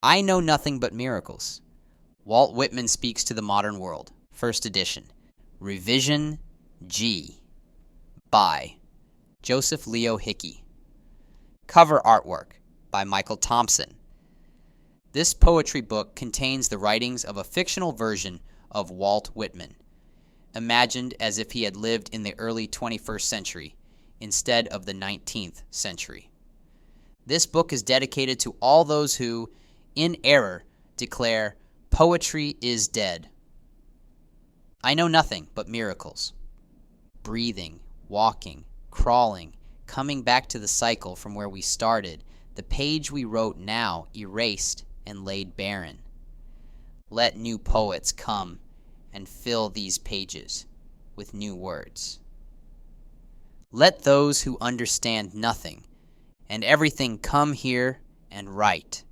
I Know Nothing But Miracles. Walt Whitman Speaks to the Modern World, First Edition. Revision G. By Joseph Leo Hickey. Cover artwork by Michael Thompson. This poetry book contains the writings of a fictional version of Walt Whitman, imagined as if he had lived in the early 21st century instead of the 19th century. This book is dedicated to all those who, in error, declare poetry is dead. I know nothing but miracles. Breathing, walking, crawling, coming back to the cycle from where we started, the page we wrote now erased and laid barren. Let new poets come and fill these pages with new words. Let those who understand nothing and everything come here and write.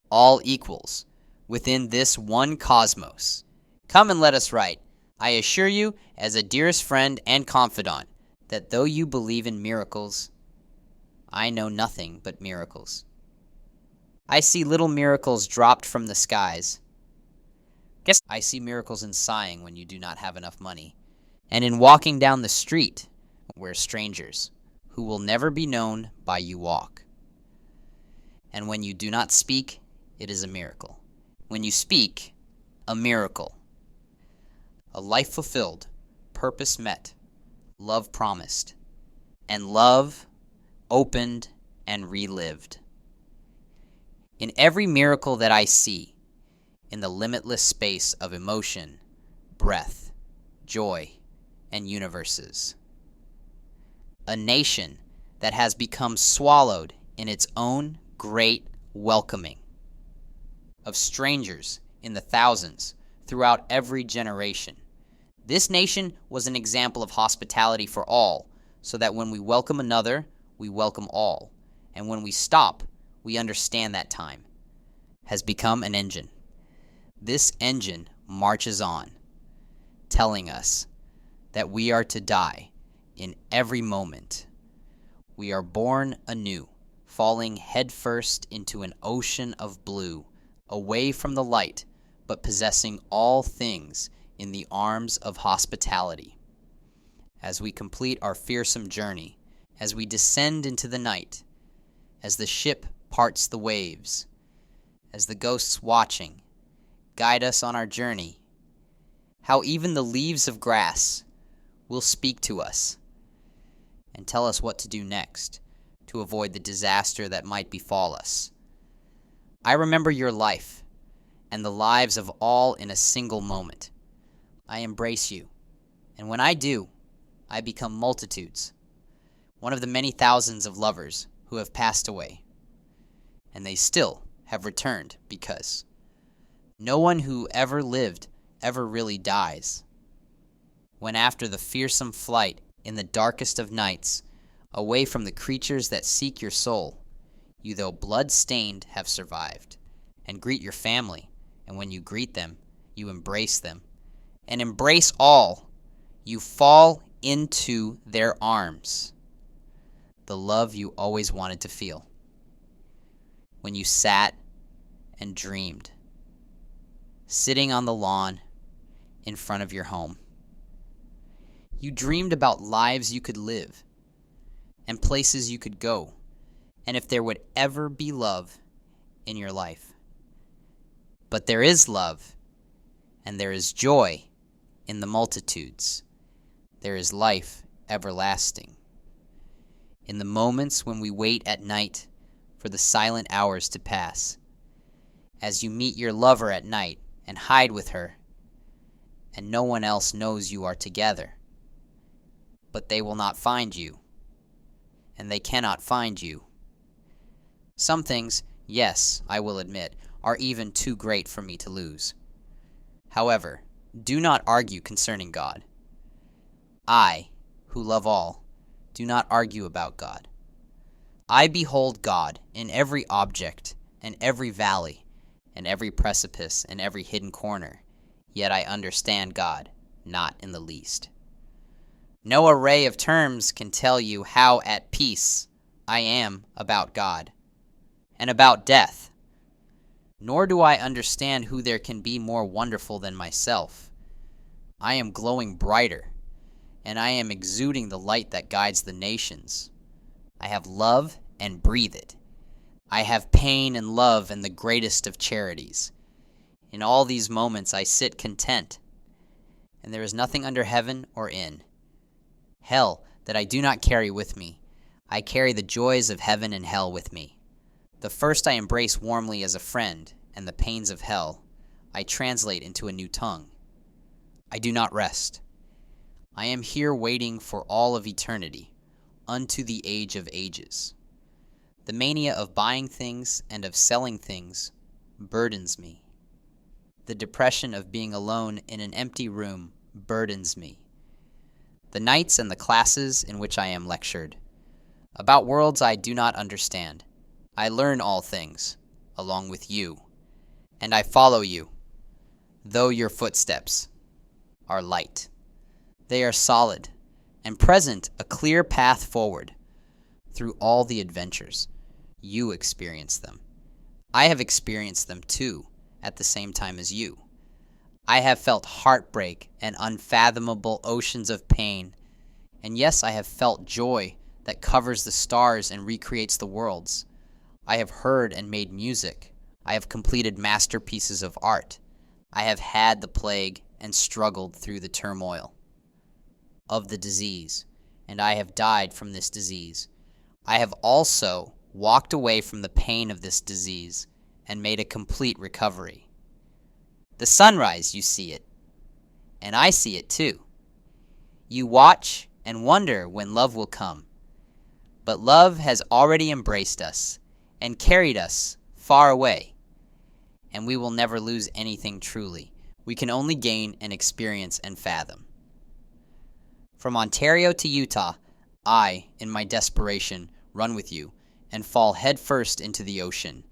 All equals within this one cosmos. Come and let us write. I assure you, as a dearest friend and confidant, that though you believe in miracles, I know nothing but miracles. I see little miracles dropped from the skies. Guess I see miracles in sighing when you do not have enough money, and in walking down the street where strangers, who will never be known by you, walk. And when you do not speak, it is a miracle. When you speak, a miracle. A life fulfilled, purpose met, love promised, and love opened and relived. In every miracle that I see, in the limitless space of emotion, breath, joy, and universes. A nation that has become swallowed in its own great welcoming of strangers in the thousands throughout every generation. This nation was an example of hospitality for all, so that when we welcome another, we welcome all. And when we stop, we understand that time has become an engine. This engine marches on, telling us that we are to die in every moment. We are born anew, falling headfirst into an ocean of blue, away from the light, but possessing all things in the arms of hospitality. As we complete our fearsome journey, as we descend into the night, as the ship parts the waves, as the ghosts watching guide us on our journey, how even the leaves of grass will speak to us and tell us what to do next to avoid the disaster that might befall us. I remember your life and the lives of all in a single moment. I embrace you, and when I do, I become multitudes, one of the many thousands of lovers who have passed away, and they still have returned because no one who ever lived ever really dies. When after the fearsome flight in the darkest of nights, away from the creatures that seek your soul, you, though blood-stained, have survived, and greet your family, and when you greet them, you embrace them, and embrace all, you fall into their arms, the love you always wanted to feel. When you sat and dreamed, sitting on the lawn in front of your home. You dreamed about lives you could live, and places you could go, and if there would ever be love in your life. But there is love, and there is joy in the multitudes. There is life everlasting. In the moments when we wait at night for the silent hours to pass, as you meet your lover at night and hide with her, and no one else knows you are together. But they will not find you, and they cannot find you. Some things, yes, I will admit, are even too great for me to lose. However, do not argue concerning God. I, who love all, do not argue about God. I behold God in every object and every valley and every precipice and every hidden corner, yet I understand God not in the least. No array of terms can tell you how at peace I am about God and about death. nor do I understand who there can be more wonderful than myself. I am glowing brighter, and I am exuding the light that guides the nations. I have love and breathe it. I have pain and love and the greatest of charities. In all these moments I sit content, and there is nothing under heaven or in hell that I do not carry with me. I carry the joys of heaven and hell with me. The first I embrace warmly as a friend, and the pains of hell I translate into a new tongue. I do not rest. I am here waiting for all of eternity, unto the age of ages. The mania of buying things and of selling things burdens me. The depression of being alone in an empty room burdens me. The nights and the classes in which I am lectured about worlds I do not understand. I learn all things, along with you, and I follow you, though your footsteps are light. They are solid, and present a clear path forward through all the adventures. You experience them. I have experienced them too, at the same time as you. I have felt heartbreak and unfathomable oceans of pain, and yes, I have felt joy that covers the stars and recreates the worlds. I have heard and made music. I have completed masterpieces of art. I have had the plague and struggled through the turmoil of the disease, and I have died from this disease. I have also walked away from the pain of this disease and made a complete recovery. The sunrise, you see it, and I see it too. You watch and wonder when love will come, but love has already embraced us and carried us far away, and we will never lose anything truly. We can only gain and experience and fathom. From Ontario to Utah, I, in my desperation, run with you and fall headfirst into the ocean,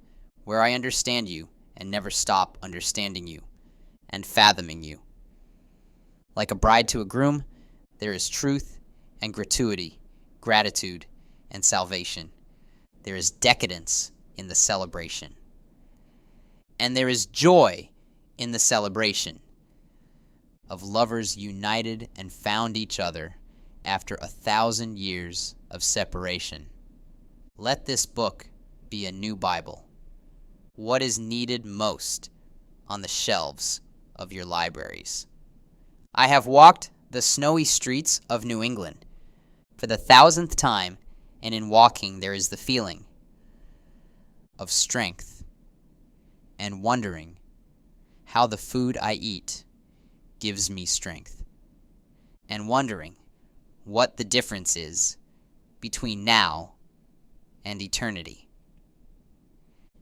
where I understand you and never stop understanding you and fathoming you. Like a bride to a groom, there is truth and gratuity, gratitude and salvation. There is decadence in the celebration. And there is joy in the celebration of lovers united and found each other after 1,000 years of separation. Let this book be a new Bible. What is needed most on the shelves of your libraries? I have walked the snowy streets of New England for the 1,000th time, and in walking there is the feeling of strength and wondering how the food I eat gives me strength, and wondering what the difference is between now and eternity.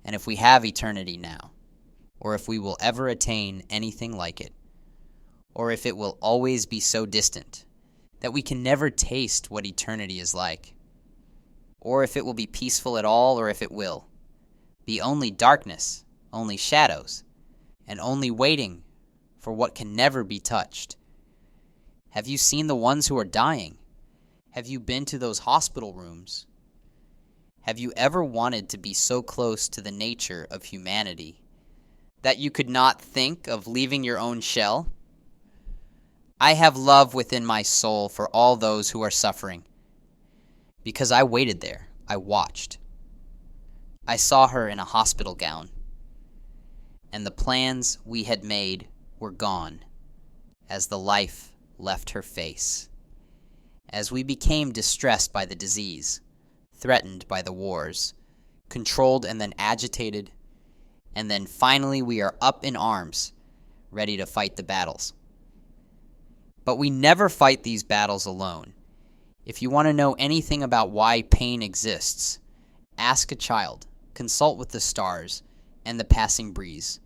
And if we have eternity now, or if we will ever attain anything like it, or if it will always be so distant that we can never taste what eternity is like, or if it will be peaceful at all, or if it will be only darkness, only shadows, and only waiting for what can never be touched. Have you seen the ones who are dying? Have you been to those hospital rooms? Have you ever wanted to be so close to the nature of humanity that you could not think of leaving your own shell? I have love within my soul for all those who are suffering, because I waited there, I watched. I saw her in a hospital gown, and the plans we had made were gone as the life left her face. As we became distressed by the disease, threatened by the wars, controlled and then agitated, and then finally we are up in arms, ready to fight the battles. But we never fight these battles alone. If you want to know anything about why pain exists, ask a child, consult with the stars and the passing breeze,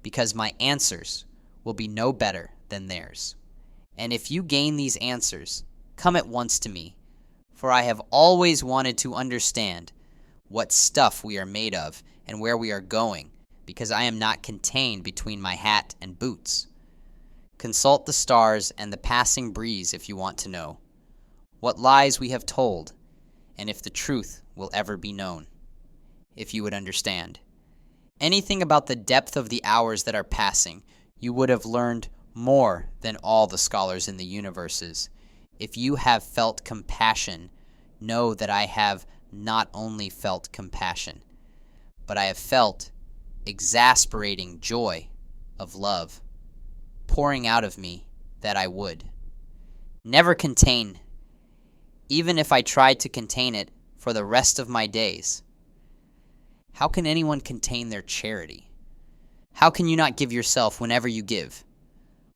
because my answers will be no better than theirs. And if you gain these answers, come at once to me, for I have always wanted to understand what stuff we are made of and where we are going, because I am not contained between my hat and boots. Consult the stars and the passing breeze if you want to know what lies we have told, and if the truth will ever be known, if you would understand. anything about the depth of the hours that are passing, you would have learned more than all the scholars in the universes. If you have felt compassion, know that I have not only felt compassion, but I have felt exasperating joy of love pouring out of me that I would never contain, even if I tried to contain it for the rest of my days. How can anyone contain their charity? How can you not give yourself whenever you give?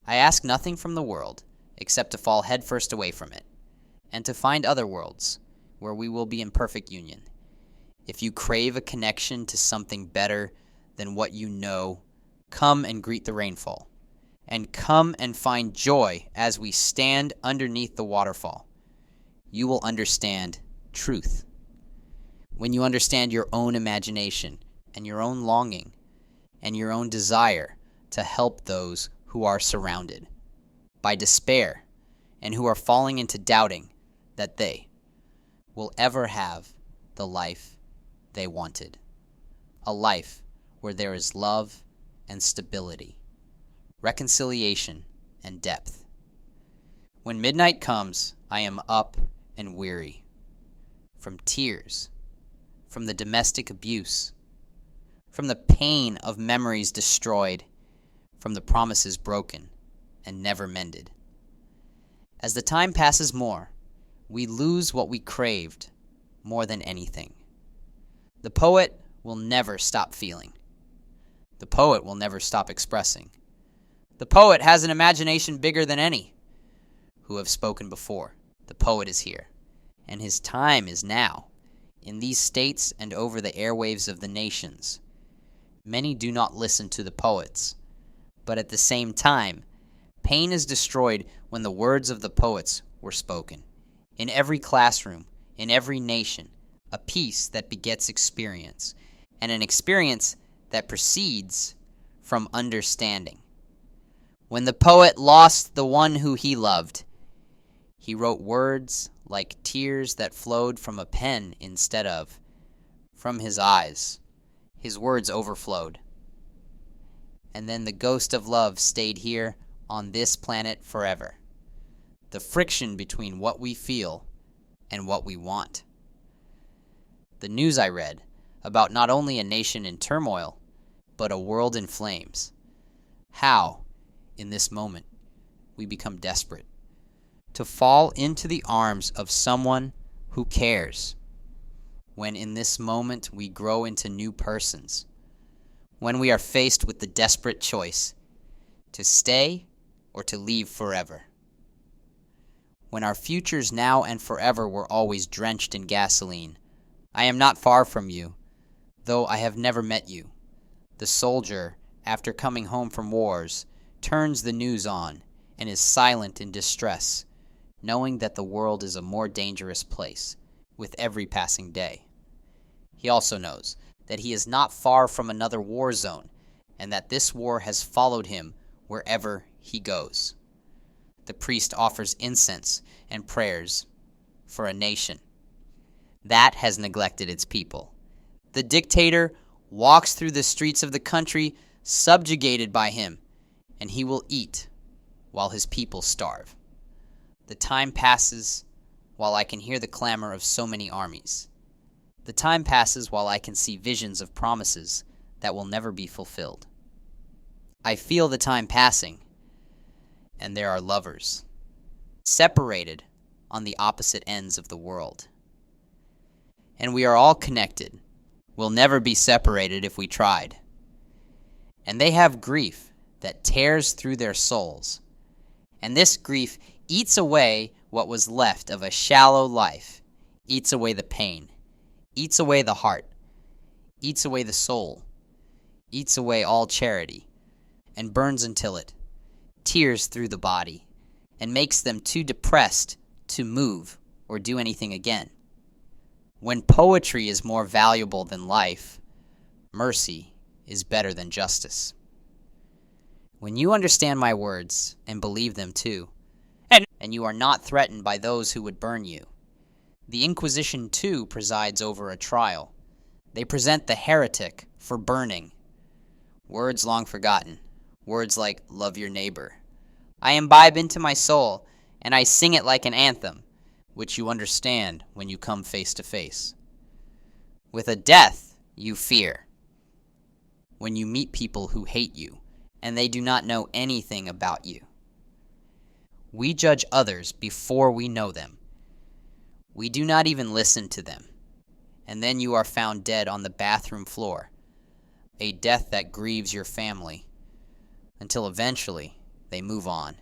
I ask nothing from the world except to fall headfirst away from it, and to find other worlds where we will be in perfect union. If you crave a connection to something better than what you know, come and greet the rainfall, and come and find joy as we stand underneath the waterfall. You will understand truth. When you understand your own imagination and your own longing and your own desire to help those who are surrounded by despair and who are falling into doubting that they will ever have the life they wanted. A life where there is love and stability, reconciliation and depth. When midnight comes, I am up and weary. From tears, from the domestic abuse, from the pain of memories destroyed, from the promises broken and never mended. As the time passes more, we lose what we craved more than anything. The poet will never stop feeling. The poet will never stop expressing. The poet has an imagination bigger than any who have spoken before. The poet is here, and his time is now, in these states and over the airwaves of the nations. Many do not listen to the poets, but at the same time, pain is destroyed when the words of the poets were spoken. In every classroom, in every nation, a peace that begets experience, and an experience that proceeds from understanding. When the poet lost the one who he loved, he wrote words like tears that flowed from a pen instead of from his eyes. His words overflowed. And then the ghost of love stayed here on this planet forever. The friction between what we feel and what we want. The news I read about not only a nation in turmoil, but a world in flames. How, in this moment, we become desperate to fall into the arms of someone who cares, when in this moment we grow into new persons, when we are faced with the desperate choice to stay or to leave forever. When our futures now and forever were always drenched in gasoline. I am not far from you, though I have never met you. The soldier, after coming home from wars, turns the news on and is silent in distress, knowing that the world is a more dangerous place with every passing day. He also knows that he is not far from another war zone, and that this war has followed him wherever he goes. The priest offers incense and prayers for a nation that has neglected its people. The dictator walks through the streets of the country subjugated by him, and he will eat while his people starve. The time passes while I can hear the clamor of so many armies. The time passes while I can see visions of promises that will never be fulfilled. I feel the time passing, and there are lovers, separated on the opposite ends of the world. And we are all connected. We'll never be separated if we tried. And they have grief that tears through their souls. And this grief eats away what was left of a shallow life, eats away the pain, eats away the heart, eats away the soul, eats away all charity, and burns until it tears through the body and makes them too depressed to move or do anything again. When poetry is more valuable than life, mercy is better than justice. When you understand my words and believe them too, and you are not threatened by those who would burn you, the Inquisition too presides over a trial. They present the heretic for burning, words long forgotten, words like love your neighbor. I imbibe into my soul, and I sing it like an anthem, which you understand when you come face to face. With a death you fear, when you meet people who hate you, and they do not know anything about you. We judge others before we know them. We do not even listen to them. And then you are found dead on the bathroom floor, a death that grieves your family, until eventually they move on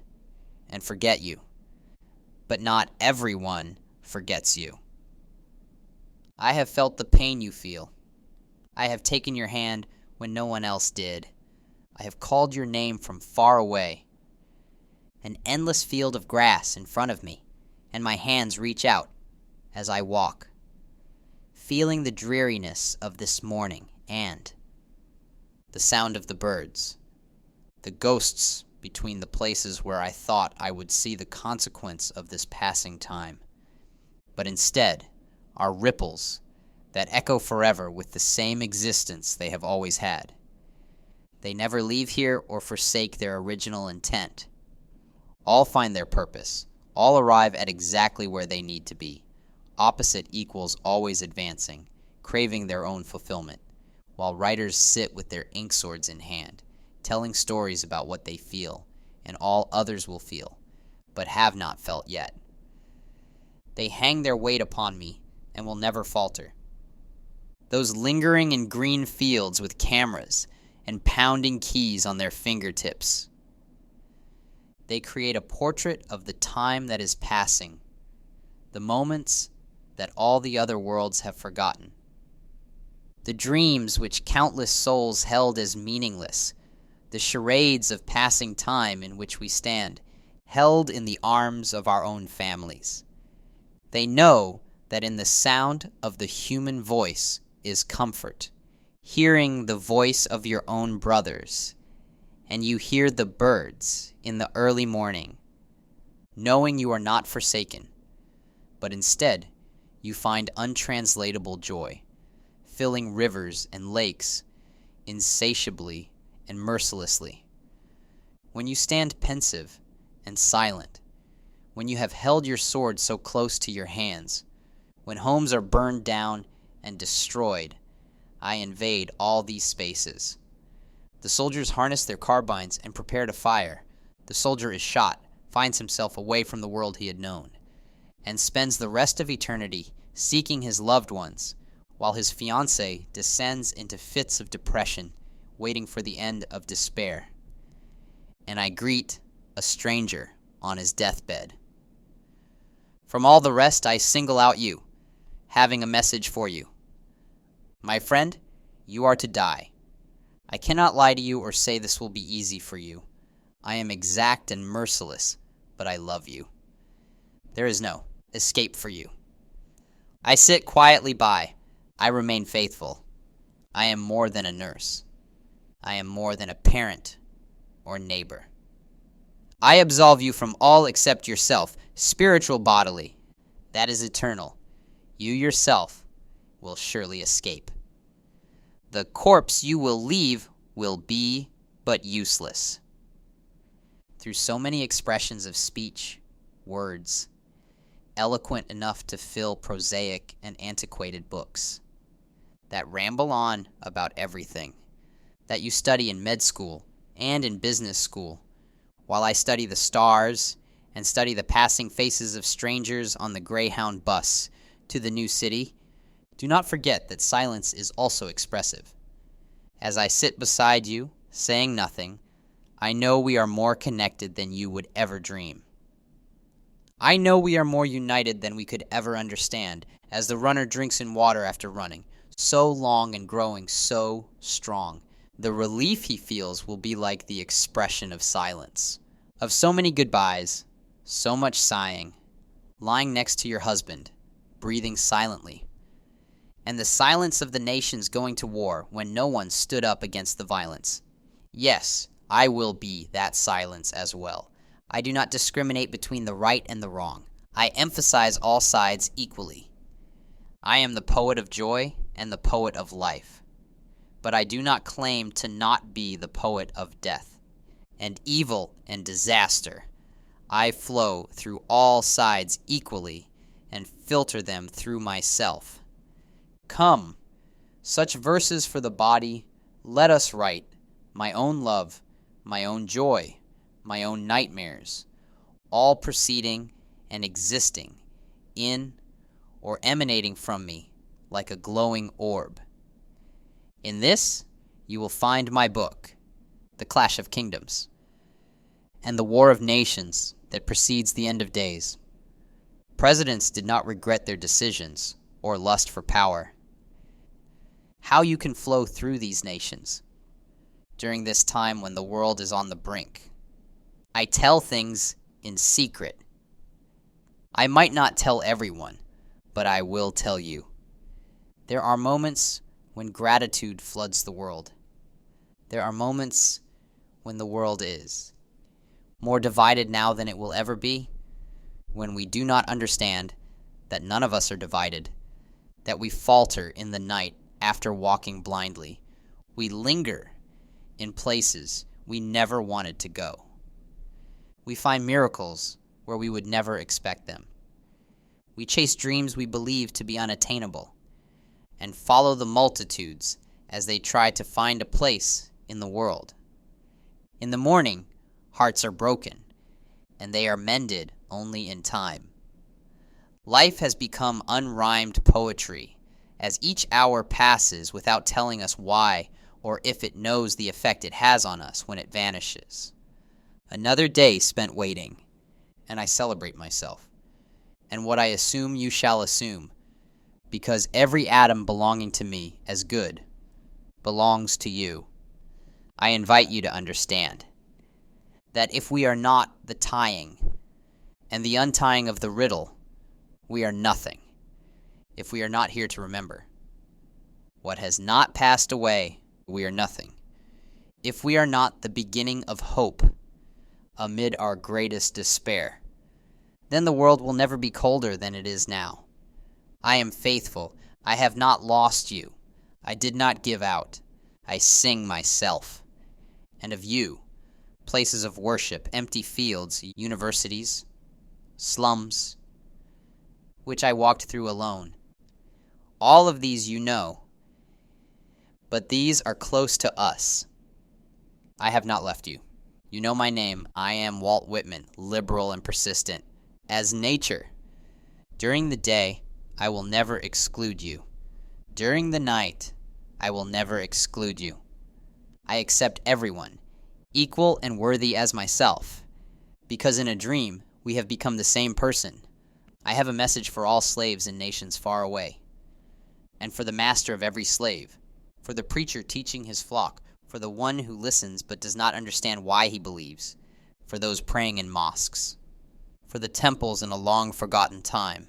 and forget you. But not everyone forgets you. I have felt the pain you feel. I have taken your hand when no one else did. I have called your name from far away. An endless field of grass in front of me, and my hands reach out as I walk, feeling the dreariness of this morning and the sound of the birds, the ghosts between the places where I thought I would see the consequence of this passing time, but instead are ripples that echo forever with the same existence they have always had. They never leave here or forsake their original intent. All find their purpose. All arrive at exactly where they need to be. Opposite equals always advancing, craving their own fulfillment, while writers sit with their ink swords in hand, telling stories about what they feel, and all others will feel, but have not felt yet. They hang their weight upon me, and will never falter. Those lingering in green fields with cameras and pounding keys on their fingertips. They create a portrait of the time that is passing, the moments that all the other worlds have forgotten, the dreams which countless souls held as meaningless, the charades of passing time in which we stand, held in the arms of our own families. They know that in the sound of the human voice is comfort, hearing the voice of your own brothers, and you hear the birds in the early morning, knowing you are not forsaken, but instead you find untranslatable joy, filling rivers and lakes insatiably and mercilessly. When you stand pensive and silent, when you have held your sword so close to your hands, when homes are burned down and destroyed, I invade all these spaces. The soldiers harness their carbines and prepare to fire. The soldier is shot, finds himself away from the world he had known, and spends the rest of eternity seeking his loved ones, while his fiancée descends into fits of depression, waiting for the end of despair. And I greet a stranger on his deathbed. From all the rest I single out you, having a message for you. My friend, you are to die. I cannot lie to you or say this will be easy for you. I am exact and merciless, but I love you. There is no escape for you. I sit quietly by. I remain faithful. I am more than a nurse. I am more than a parent or neighbor. I absolve you from all except yourself, spiritual bodily. That is eternal. You yourself will surely escape. The corpse you will leave will be but useless. Through so many expressions of speech, words, eloquent enough to fill prosaic and antiquated books, that ramble on about everything, that you study in med school and in business school, while I study the stars and study the passing faces of strangers on the Greyhound bus to the new city, do not forget that silence is also expressive. As I sit beside you, saying nothing, I know we are more connected than you would ever dream. I know we are more united than we could ever understand, as the runner drinks in water after running, so long and growing so strong. The relief he feels will be like the expression of silence, of so many goodbyes, so much sighing, lying next to your husband, breathing silently, and the silence of the nations going to war when no one stood up against the violence. Yes, I will be that silence as well. I do not discriminate between the right and the wrong. I emphasize all sides equally. I am the poet of joy and the poet of life. but I do not claim to not be the poet of death. And evil and disaster, I flow through all sides equally and filter them through myself. Come, such verses for the body, let us write, my own love, my own joy, my own nightmares, all proceeding and existing in or emanating from me like a glowing orb. In this, you will find my book, The Clash of Kingdoms, and the War of Nations that precedes the end of days. Presidents did not regret their decisions or lust for power. How you can flow through these nations during this time when the world is on the brink. I tell things in secret. I might not tell everyone, but I will tell you. There are moments when gratitude floods the world. There are moments when the world is more divided now than it will ever be, when we do not understand that none of us are divided, that we falter in the night after walking blindly. We linger in places we never wanted to go. We find miracles where we would never expect them. We chase dreams we believe to be unattainable and follow the multitudes as they try to find a place in the world. In the morning, hearts are broken, and they are mended only in time. Life has become unrhymed poetry as each hour passes without telling us why or if it knows the effect it has on us when it vanishes. Another day spent waiting, and I celebrate myself, and what I assume you shall assume, because every atom belonging to me as good belongs to you. I invite you to understand that if we are not the tying and the untying of the riddle, we are nothing if we are not here to remember. What has not passed away, we are nothing if we are not the beginning of hope amid our greatest despair. Then the world will never be colder than it is now. I am faithful. I have not lost you. I did not give out. I sing myself. And of you, places of worship, empty fields, universities, slums, which I walked through alone. All of these you know, but these are close to us. I have not left you. You know my name. I am Walt Whitman, liberal and persistent, as nature. During the day, I will never exclude you. During the night, I will never exclude you. I accept everyone, equal and worthy as myself, because in a dream, we have become the same person. I have a message for all slaves in nations far away, and for the master of every slave, for the preacher teaching his flock, for the one who listens but does not understand why he believes, for those praying in mosques, for the temples in a long-forgotten time,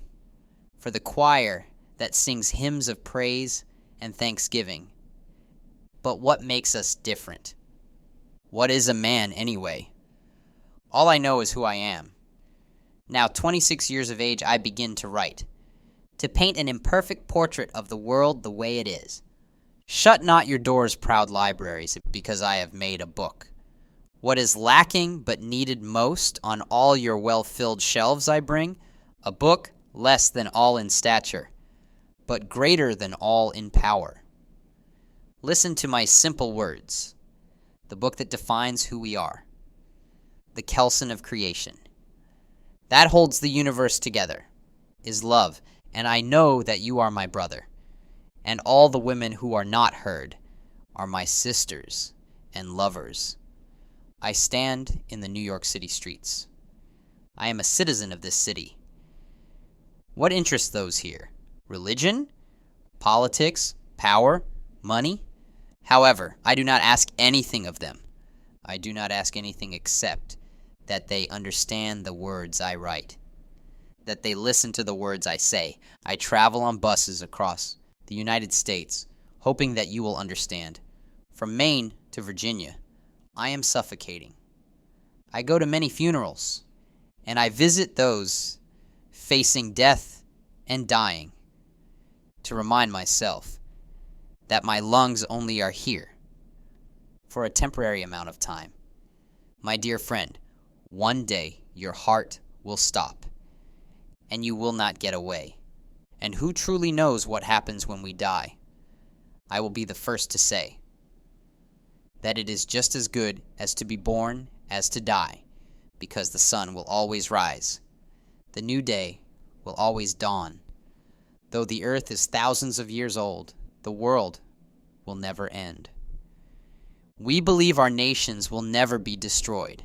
for the choir that sings hymns of praise and thanksgiving. But what makes us different? What is a man anyway? All I know is who I am. Now, 26 years of age, I begin to write, to paint an imperfect portrait of the world the way it is. Shut not your doors, proud libraries, because I have made a book. What is lacking but needed most on all your well-filled shelves I bring? A book less than all in stature, but greater than all in power. Listen to my simple words, the book that defines who we are, the kelson of creation. That holds the universe together, is love, and I know that you are my brother, and all the women who are not heard are my sisters and lovers. I stand in the New York City streets. I am a citizen of this city. What interests those here? Religion? Politics? Power? Money? However, I do not ask anything of them. I do not ask anything except that they understand the words I write, that they listen to the words I say. I travel on buses across the United States, hoping that you will understand. From Maine to Virginia, I am suffocating. I go to many funerals, and I visit those facing death and dying to remind myself that my lungs only are here for a temporary amount of time. My dear friend, one day your heart will stop, and you will not get away. And who truly knows what happens when we die? I will be the first to say that it is just as good as to be born as to die, because the sun will always rise. The new day will always dawn. Though the earth is thousands of years old, the world will never end. We believe our nations will never be destroyed.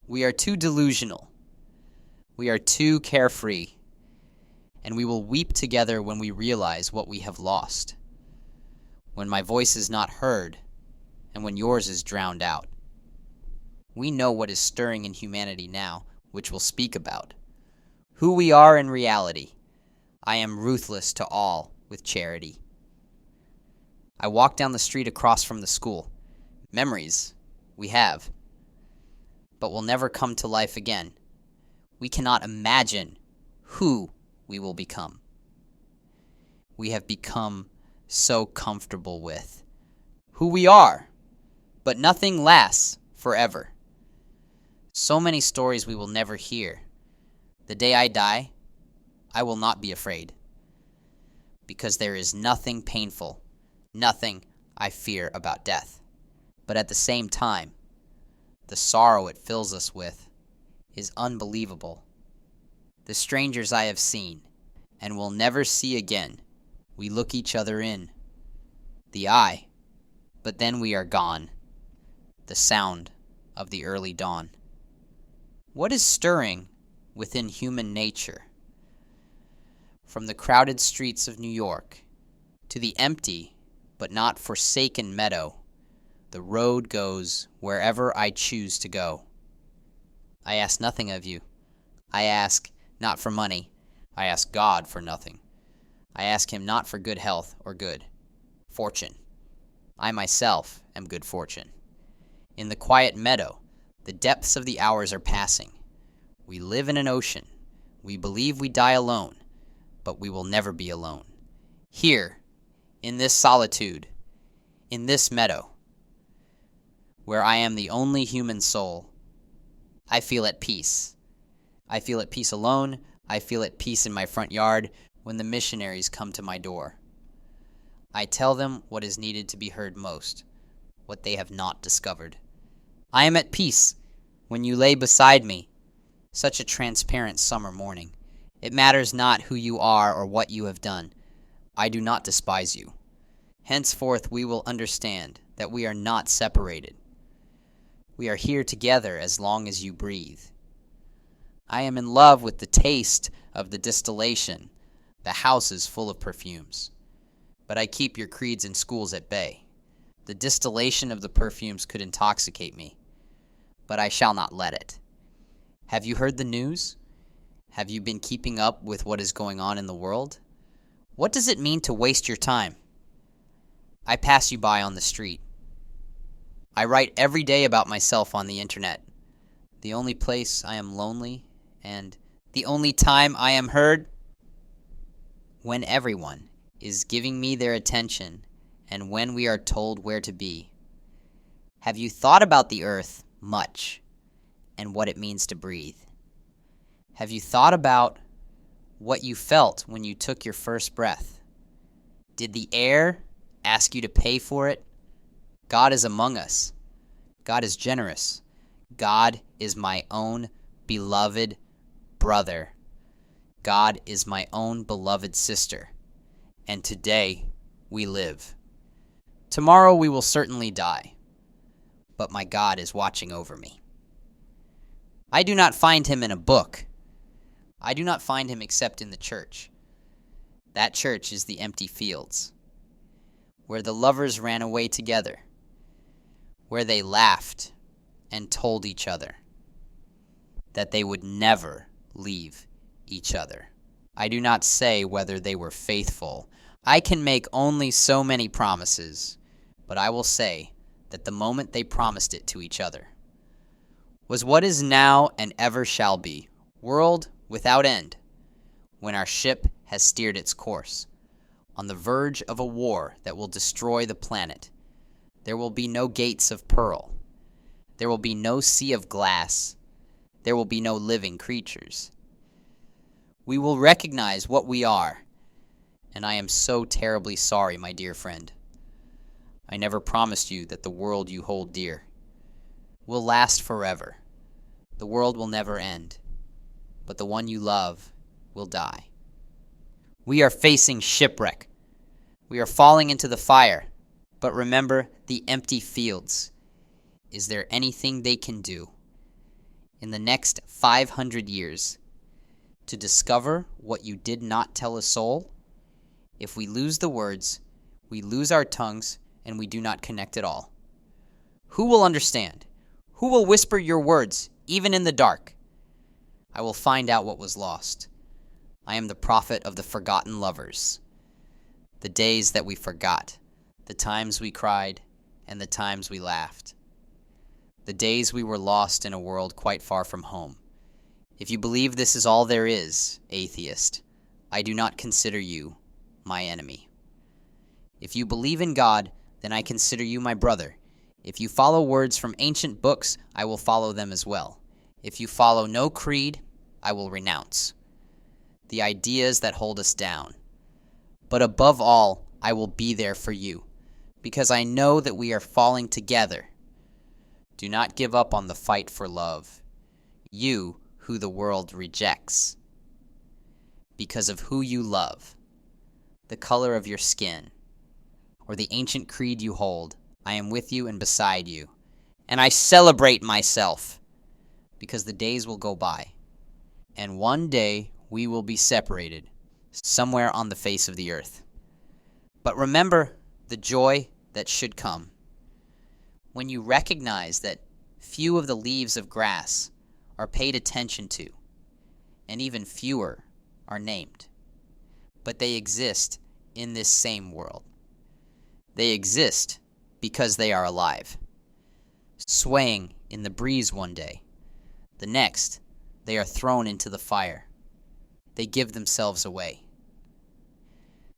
We are too delusional. We are too carefree. And we will weep together when we realize what we have lost. When my voice is not heard, and when yours is drowned out. We know what is stirring in humanity now, which we'll speak about. Who we are in reality. I am ruthless to all with charity. I walk down the street across from the school. Memories we have, but will never come to life again. We cannot imagine who we will become. We have become so comfortable with who we are, but nothing lasts forever. So many stories we will never hear. The day I die, I will not be afraid, because there is nothing painful, nothing I fear about death. But at the same time, the sorrow it fills us with is unbelievable. The strangers I have seen and will never see again, we look each other in the eye, but then we are gone. The sound of the early dawn. What is stirring within human nature? From the crowded streets of New York to the empty but not forsaken meadow, the road goes wherever I choose to go. I ask nothing of you. I ask not for money. I ask God for nothing. I ask him not for good health or good fortune. I myself am good fortune. In the quiet meadow, the depths of the hours are passing. We live in an ocean. We believe we die alone, but we will never be alone. Here, in this solitude, in this meadow, where I am the only human soul, I feel at peace. I feel at peace alone. I feel at peace in my front yard when the missionaries come to my door. I tell them what is needed to be heard most, what they have not discovered. I am at peace when you lay beside me, such a transparent summer morning. It matters not who you are or what you have done. I do not despise you. Henceforth we will understand that we are not separated. We are here together as long as you breathe. I am in love with the taste of the distillation. The house is full of perfumes. But I keep your creeds and schools at bay. The distillation of the perfumes could intoxicate me, but I shall not let it. Have you heard the news? Have you been keeping up with what is going on in the world? What does it mean to waste your time? I pass you by on the street. I write every day about myself on the internet. The only place I am lonely and the only time I am heard, when everyone is giving me their attention and when we are told where to be. Have you thought about the earth much and what it means to breathe? Have you thought about what you felt when you took your first breath? Did the air ask you to pay for it? God is among us. God is generous. God is my own beloved brother. God is my own beloved sister. And today we live. Tomorrow we will certainly die. But my God is watching over me. I do not find him in a book. I do not find him except in the church. That church is the empty fields, where the lovers ran away together, where they laughed and told each other that they would never leave each other. I do not say whether they were faithful. I can make only so many promises, but I will say that the moment they promised it to each other was what is now and ever shall be, world without end, when our ship has steered its course. on the verge of a war that will destroy the planet. There will be no gates of pearl. There will be no sea of glass. There will be no living creatures. We will recognize what we are, and I am so terribly sorry, my dear friend. I never promised you that the world you hold dear will last forever. The world will never end, but the one you love will die. We are facing shipwreck. We are falling into the fire, but remember the empty fields. Is there anything they can do in the next 500 years to discover what you did not tell a soul? If we lose the words, we lose our tongues, and we do not connect at all. Who will understand? Who will whisper your words, even in the dark? I will find out what was lost. I am the prophet of the forgotten lovers. The days that we forgot, the times we cried, and the times we laughed. The days we were lost in a world quite far from home. If you believe this is all there is, atheist, I do not consider you my enemy. If you believe in God, then I consider you my brother. If you follow words from ancient books, I will follow them as well. If you follow no creed, I will renounce the ideas that hold us down. But above all, I will be there for you, because I know that we are falling together. Do not give up on the fight for love, you who the world rejects, because of who you love, the color of your skin, or the ancient creed you hold. I am with you and beside you, and I celebrate myself, because the days will go by, and one day we will be separated somewhere on the face of the earth. But remember the joy that should come when you recognize that few of the leaves of grass are paid attention to, and even fewer are named. But they exist in this same world. They exist because they are alive, swaying in the breeze one day. The next, they are thrown into the fire. They give themselves away.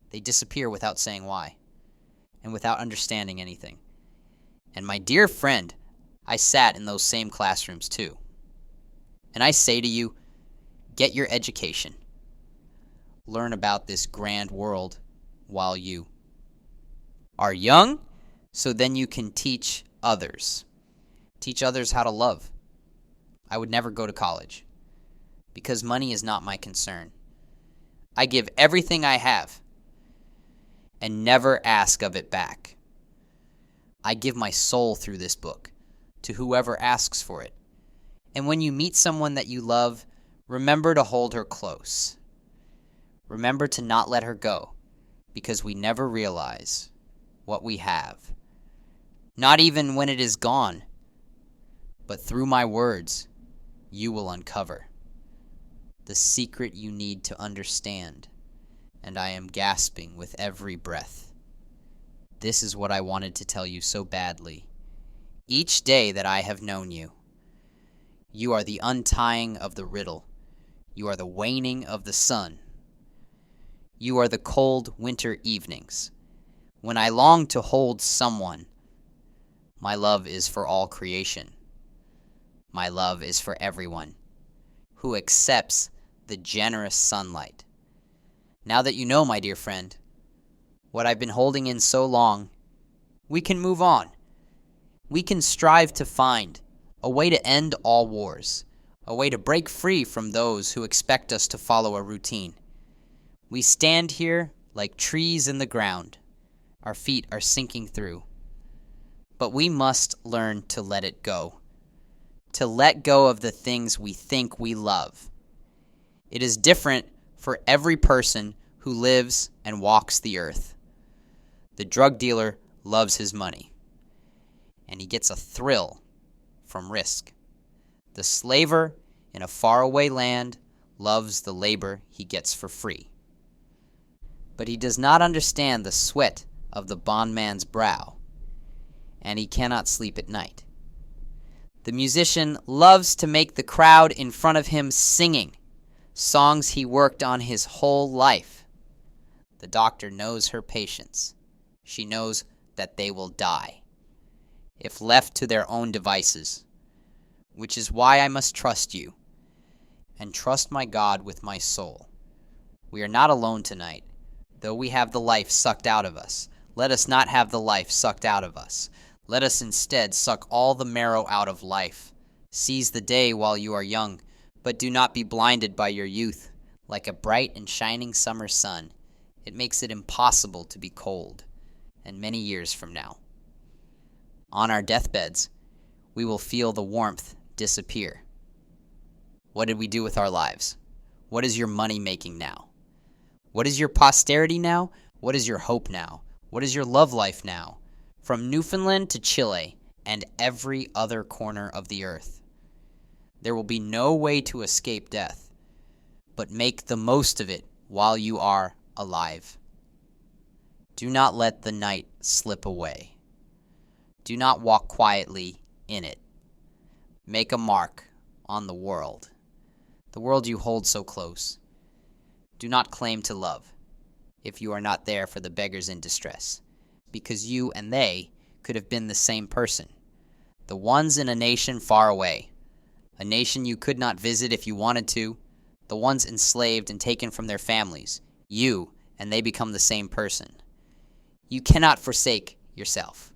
They disappear without saying why, and without understanding anything. And my dear friend, I sat in those same classrooms too. And I say to you, get your education. Learn about this grand world while you are young, so then you can teach others. Teach others how to love. I would never go to college, because money is not my concern. I give everything I have and never ask of it back. I give my soul through this book to whoever asks for it. And when you meet someone that you love, remember to hold her close. Remember to not let her go, because we never realize what we have. Not even when it is gone, but through my words, you will uncover the secret you need to understand, and I am gasping with every breath. This is what I wanted to tell you so badly. Each day that I have known you, you are the untying of the riddle. You are the waning of the sun. You are the cold winter evenings. When I long to hold someone, my love is for all creation. My love is for everyone who accepts the generous sunlight. Now that you know, my dear friend, what I've been holding in so long, we can move on. We can strive to find a way to end all wars, a way to break free from those who expect us to follow a routine. We stand here like trees in the ground. Our feet are sinking through. But we must learn to let it go. To let go of the things we think we love. It is different for every person who lives and walks the earth. The drug dealer loves his money, and he gets a thrill from risk. The slaver in a faraway land loves the labor he gets for free. But he does not understand the sweat of the bondman's brow, and he cannot sleep at night. The musician loves to make the crowd in front of him singing songs he worked on his whole life. The doctor knows her patients. She knows that they will die if left to their own devices, which is why I must trust you and trust my God with my soul. We are not alone tonight, though we have the life sucked out of us. Let us not have the life sucked out of us. Let us instead suck all the marrow out of life. Seize the day while you are young, but do not be blinded by your youth. Like a bright and shining summer sun, it makes it impossible to be cold. And many years from now, on our deathbeds, we will feel the warmth disappear. What did we do with our lives? What is your money making now? What is your posterity now? What is your hope now? What is your love life now? From Newfoundland to Chile and every other corner of the earth. There will be no way to escape death, but make the most of it while you are alive. Do not let the night slip away. Do not walk quietly in it. Make a mark on the world you hold so close. Do not claim to love if you are not there for the beggars in distress, because you and they could have been the same person. The ones in a nation far away, a nation you could not visit if you wanted to, the ones enslaved and taken from their families, you and they become the same person. You cannot forsake yourself.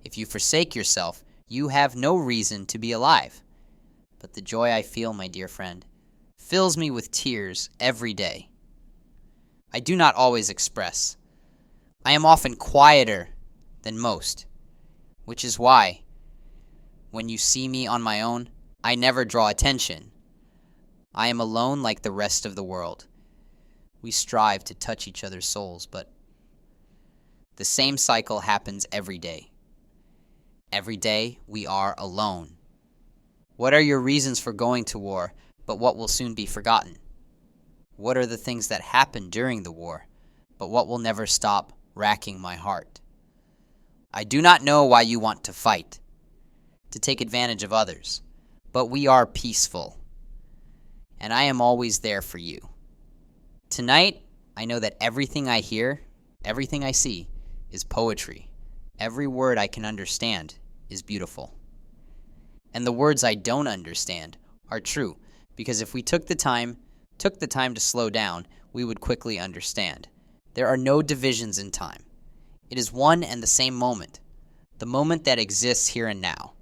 If you forsake yourself, you have no reason to be alive. But the joy I feel, my dear friend, fills me with tears every day. I do not always express. I am often quieter than most, which is why, when you see me on my own, I never draw attention. I am alone like the rest of the world. We strive to touch each other's souls, but the same cycle happens every day. Every day we are alone. What are your reasons for going to war, but what will soon be forgotten? What are the things that happened during the war, but what will never stop racking my heart? I do not know why you want to fight, to take advantage of others, but we are peaceful, and I am always there for you. Tonight, I know that everything I hear, everything I see, is poetry. Every word I can understand is beautiful. And the words I don't understand are true, because if we took the time to slow down, we would quickly understand. There are no divisions in time. It is one and the same moment, the moment that exists here and now,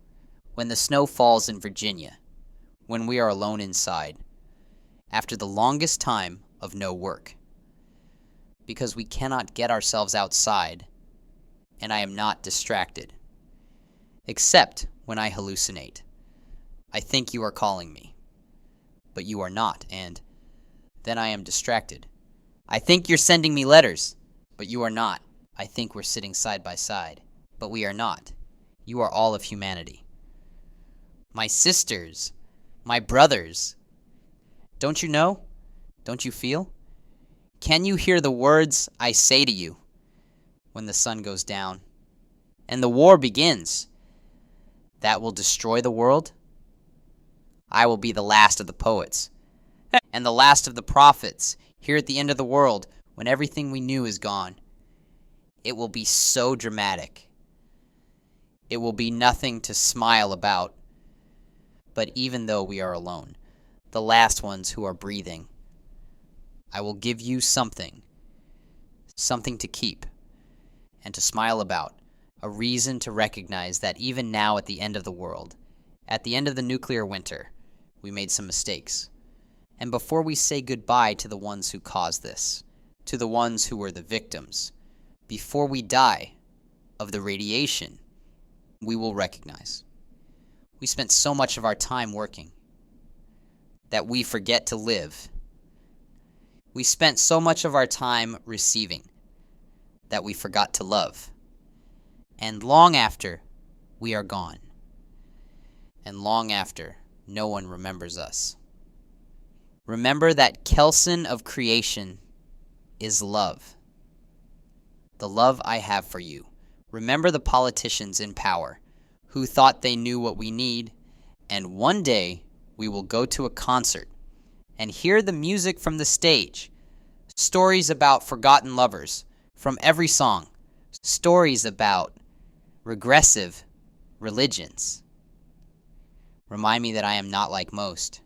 when the snow falls in Virginia, when we are alone inside, after the longest time of no work, because we cannot get ourselves outside, and I am not distracted, except when I hallucinate. I think you are calling me, but you are not, and then I am distracted. I think you're sending me letters, but you are not. I think we're sitting side by side, but we are not. You are all of humanity. My sisters, my brothers. Don't you know? Don't you feel? Can you hear the words I say to you when the sun goes down and the war begins that will destroy the world? I will be the last of the poets and the last of the prophets here at the end of the world when everything we knew is gone. It will be so dramatic. It will be nothing to smile about. But even though we are alone, the last ones who are breathing, I will give you something to keep and to smile about, a reason to recognize that even now at the end of the world, at the end of the nuclear winter, we made some mistakes. And before we say goodbye to the ones who caused this, to the ones who were the victims, before we die of the radiation, we will recognize. We spent so much of our time working that we forget to live. We spent so much of our time receiving that we forgot to love. And long after, we are gone. And long after, no one remembers us. Remember that kelson of creation is love. The love I have for you. Remember the politicians in power who thought they knew what we need, and one day we will go to a concert and hear the music from the stage Stories about forgotten lovers from every song. Stories about regressive religions. Remind me that I am not like most.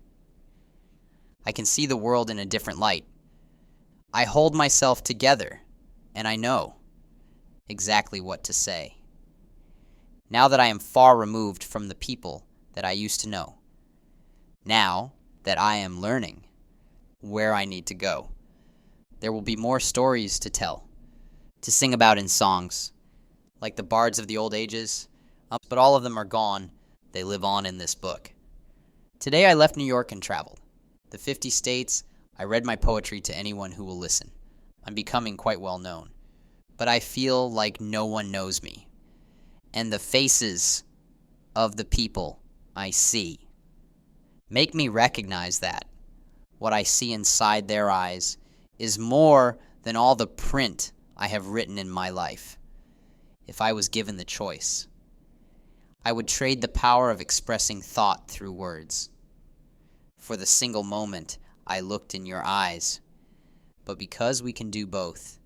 I can see the world in a different light. I hold myself together, and I know exactly what to say. Now that I am far removed from the people that I used to know. Now that I am learning where I need to go. There will be more stories to tell, to sing about in songs, like the bards of the old ages, but all of them are gone. They live on in this book. Today I left New York and traveled. The 50 states. I read my poetry to anyone who will listen. I'm becoming quite well known, but I feel like no one knows me. And the faces of the people I see make me recognize that what I see inside their eyes is more than all the print I have written in my life. If I was given the choice, I would trade the power of expressing thought through words. For the single moment I looked in your eyes. But because we can do both,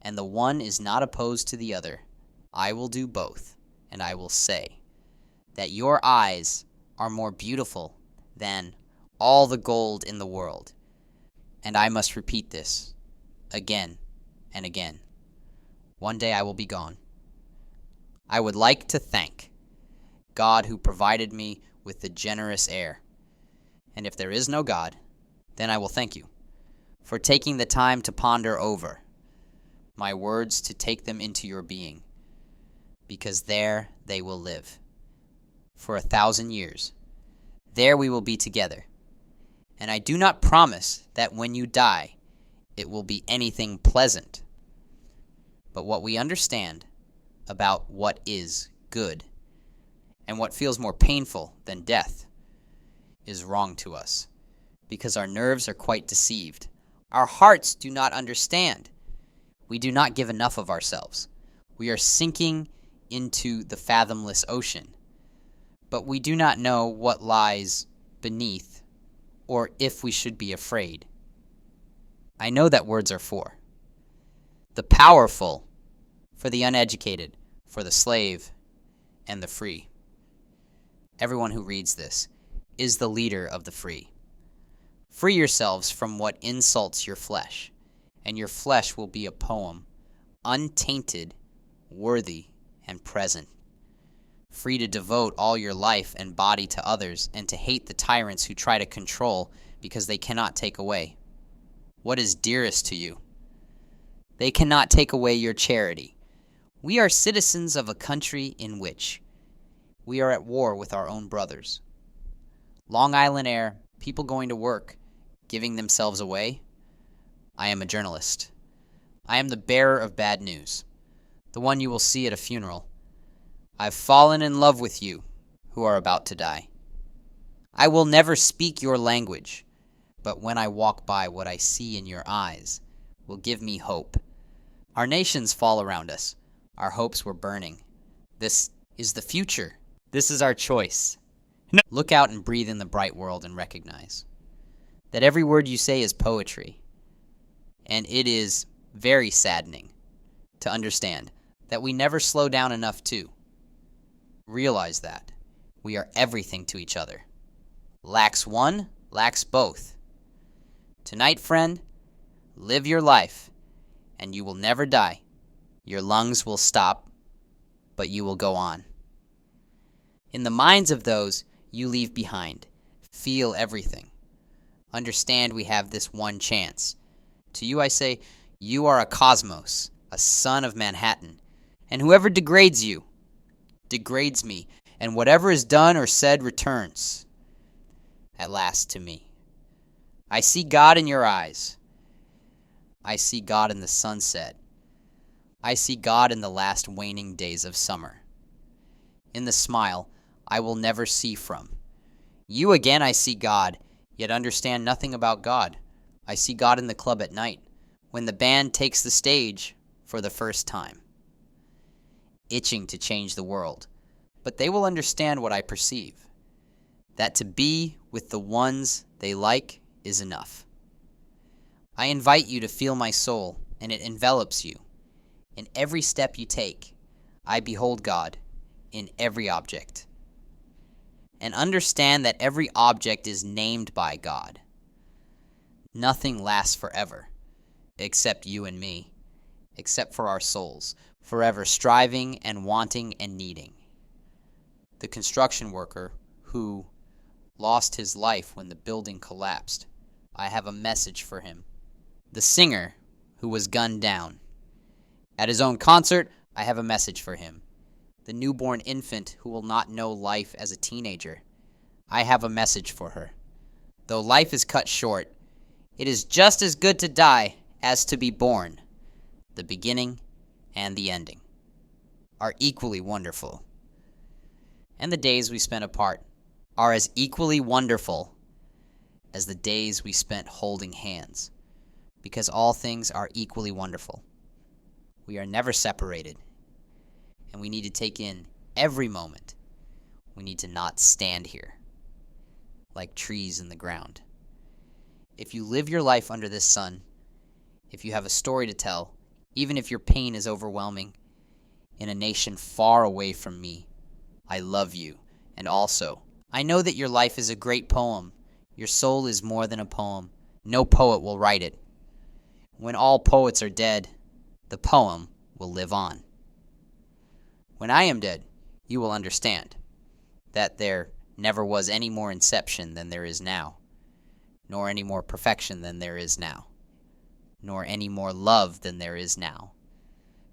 and the one is not opposed to the other, I will do both, and I will say that your eyes are more beautiful than all the gold in the world. And I must repeat this again and again. One day I will be gone. I would like to thank God who provided me with the generous air. And if there is no God, then I will thank you for taking the time to ponder over my words, to take them into your being, because there they will live for 1,000 years. There we will be together. And I do not promise that when you die, it will be anything pleasant. But what we understand about what is good and what feels more painful than death is wrong to us, because our nerves are quite deceived. Our hearts do not understand. We do not give enough of ourselves. We are sinking into the fathomless ocean, but we do not know what lies beneath or if we should be afraid. I know that words are for the powerful, for the uneducated, for the slave, and the free. Everyone who reads this is the leader of the free. Free yourselves from what insults your flesh, and your flesh will be a poem, untainted, worthy, and present. Free to devote all your life and body to others, and to hate the tyrants who try to control because they cannot take away what is dearest to you. They cannot take away your charity. We are citizens of a country in which we are at war with our own brothers. Long Island air, people going to work, giving themselves away. I am a journalist. I am the bearer of bad news, the one you will see at a funeral. I've fallen in love with you, who are about to die. I will never speak your language, but when I walk by, what I see in your eyes will give me hope. Our nations fall around us. Our hopes were burning. This is the future. This is our choice. Look out and breathe in the bright world and recognize that every word you say is poetry. And it is very saddening to understand that we never slow down enough to realize that we are everything to each other. Lacks one, lacks both. Tonight, friend, live your life, and you will never die. Your lungs will stop, but you will go on. In the minds of those you leave behind, feel everything. Understand we have this one chance. To you I say, you are a cosmos, a son of Manhattan, and whoever degrades you, degrades me, and whatever is done or said returns at last to me. I see God in your eyes. I see God in the sunset. I see God in the last waning days of summer. In the smile I will never see from. You again I see God, yet understand nothing about God. I see God in the club at night, when the band takes the stage for the first time. Itching to change the world, but they will understand what I perceive. That to be with the ones they like is enough. I invite you to feel my soul, and it envelops you. In every step you take, I behold God in every object. And understand that every object is named by God. Nothing lasts forever, except you and me, except for our souls, forever striving and wanting and needing. The construction worker who lost his life when the building collapsed, I have a message for him. The singer who was gunned down. At his own concert, I have a message for him. The newborn infant who will not know life as a teenager, I have a message for her. Though life is cut short, it is just as good to die as to be born. The beginning and the ending are equally wonderful. And the days we spent apart are as equally wonderful as the days we spent holding hands, because all things are equally wonderful. We are never separated, and we need to take in every moment. We need to not stand here like trees in the ground. If you live your life under this sun, if you have a story to tell, even if your pain is overwhelming, in a nation far away from me, I love you. And also, I know that your life is a great poem. Your soul is more than a poem. No poet will write it. When all poets are dead, the poem will live on. When I am dead, you will understand that there never was any more inception than there is now, nor any more perfection than there is now, nor any more love than there is now,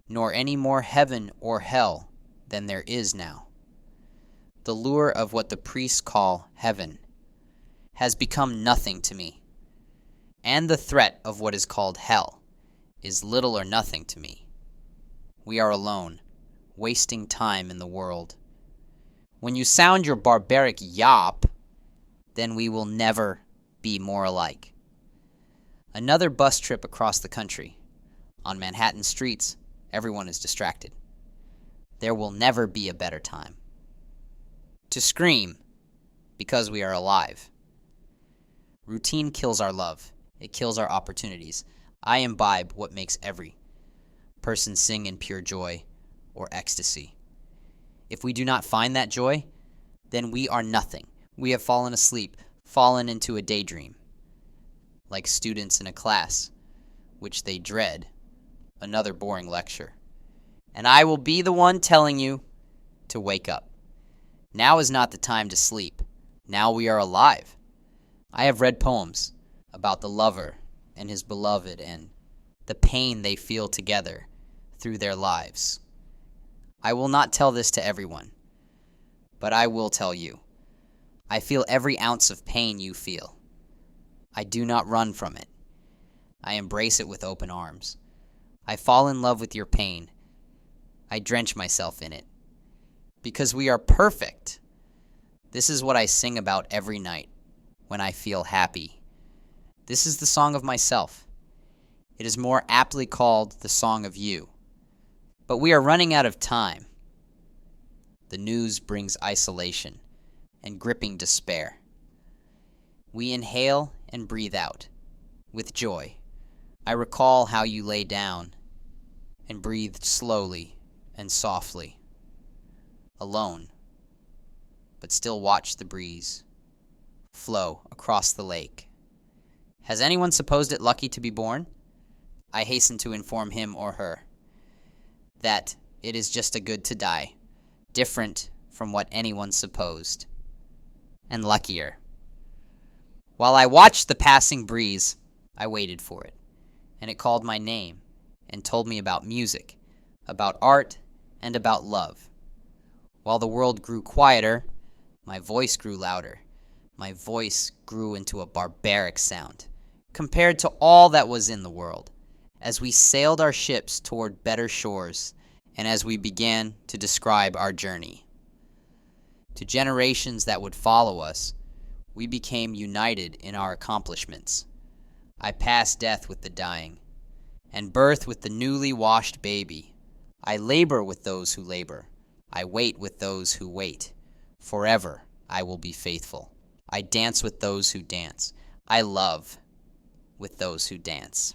nor any more heaven or hell than there is now. The lure of what the priests call heaven has become nothing to me, and the threat of what is called hell is little or nothing to me. We are alone, wasting time in the world. When you sound your barbaric yop, then we will never be more alike. Another bus trip across the country. On Manhattan streets, everyone is distracted. There will never be a better time to scream because we are alive. Routine kills our love. It kills our opportunities. I imbibe what makes every person sing in pure joy or ecstasy. If we do not find that joy, then we are nothing. We have fallen asleep, fallen into a daydream, like students in a class, which they dread, another boring lecture. And I will be the one telling you to wake up. Now is not the time to sleep. Now we are alive. I have read poems about the lover and his beloved and the pain they feel together through their lives. I will not tell this to everyone, but I will tell you. I feel every ounce of pain you feel. I do not run from it. I embrace it with open arms. I fall in love with your pain. I drench myself in it. Because we are perfect. This is what I sing about every night when I feel happy. This is the song of myself. It is more aptly called the song of you. But we are running out of time. The news brings isolation and gripping despair. We inhale and breathe out with joy. I recall how you lay down and breathed slowly and softly, alone, but still watch the breeze flow across the lake. Has anyone supposed it lucky to be born? I hasten to inform him or her that it is just a good to die, different from what anyone supposed, and luckier. While I watched the passing breeze, I waited for it, and it called my name and told me about music, about art, and about love. While the world grew quieter, my voice grew louder. My voice grew into a barbaric sound, compared to all that was in the world, as we sailed our ships toward better shores, and as we began to describe our journey. To generations that would follow us, we became united in our accomplishments. I pass death with the dying, and birth with the newly washed baby. I labor with those who labor. I wait with those who wait. Forever I will be faithful. I dance with those who dance. I love with those who dance.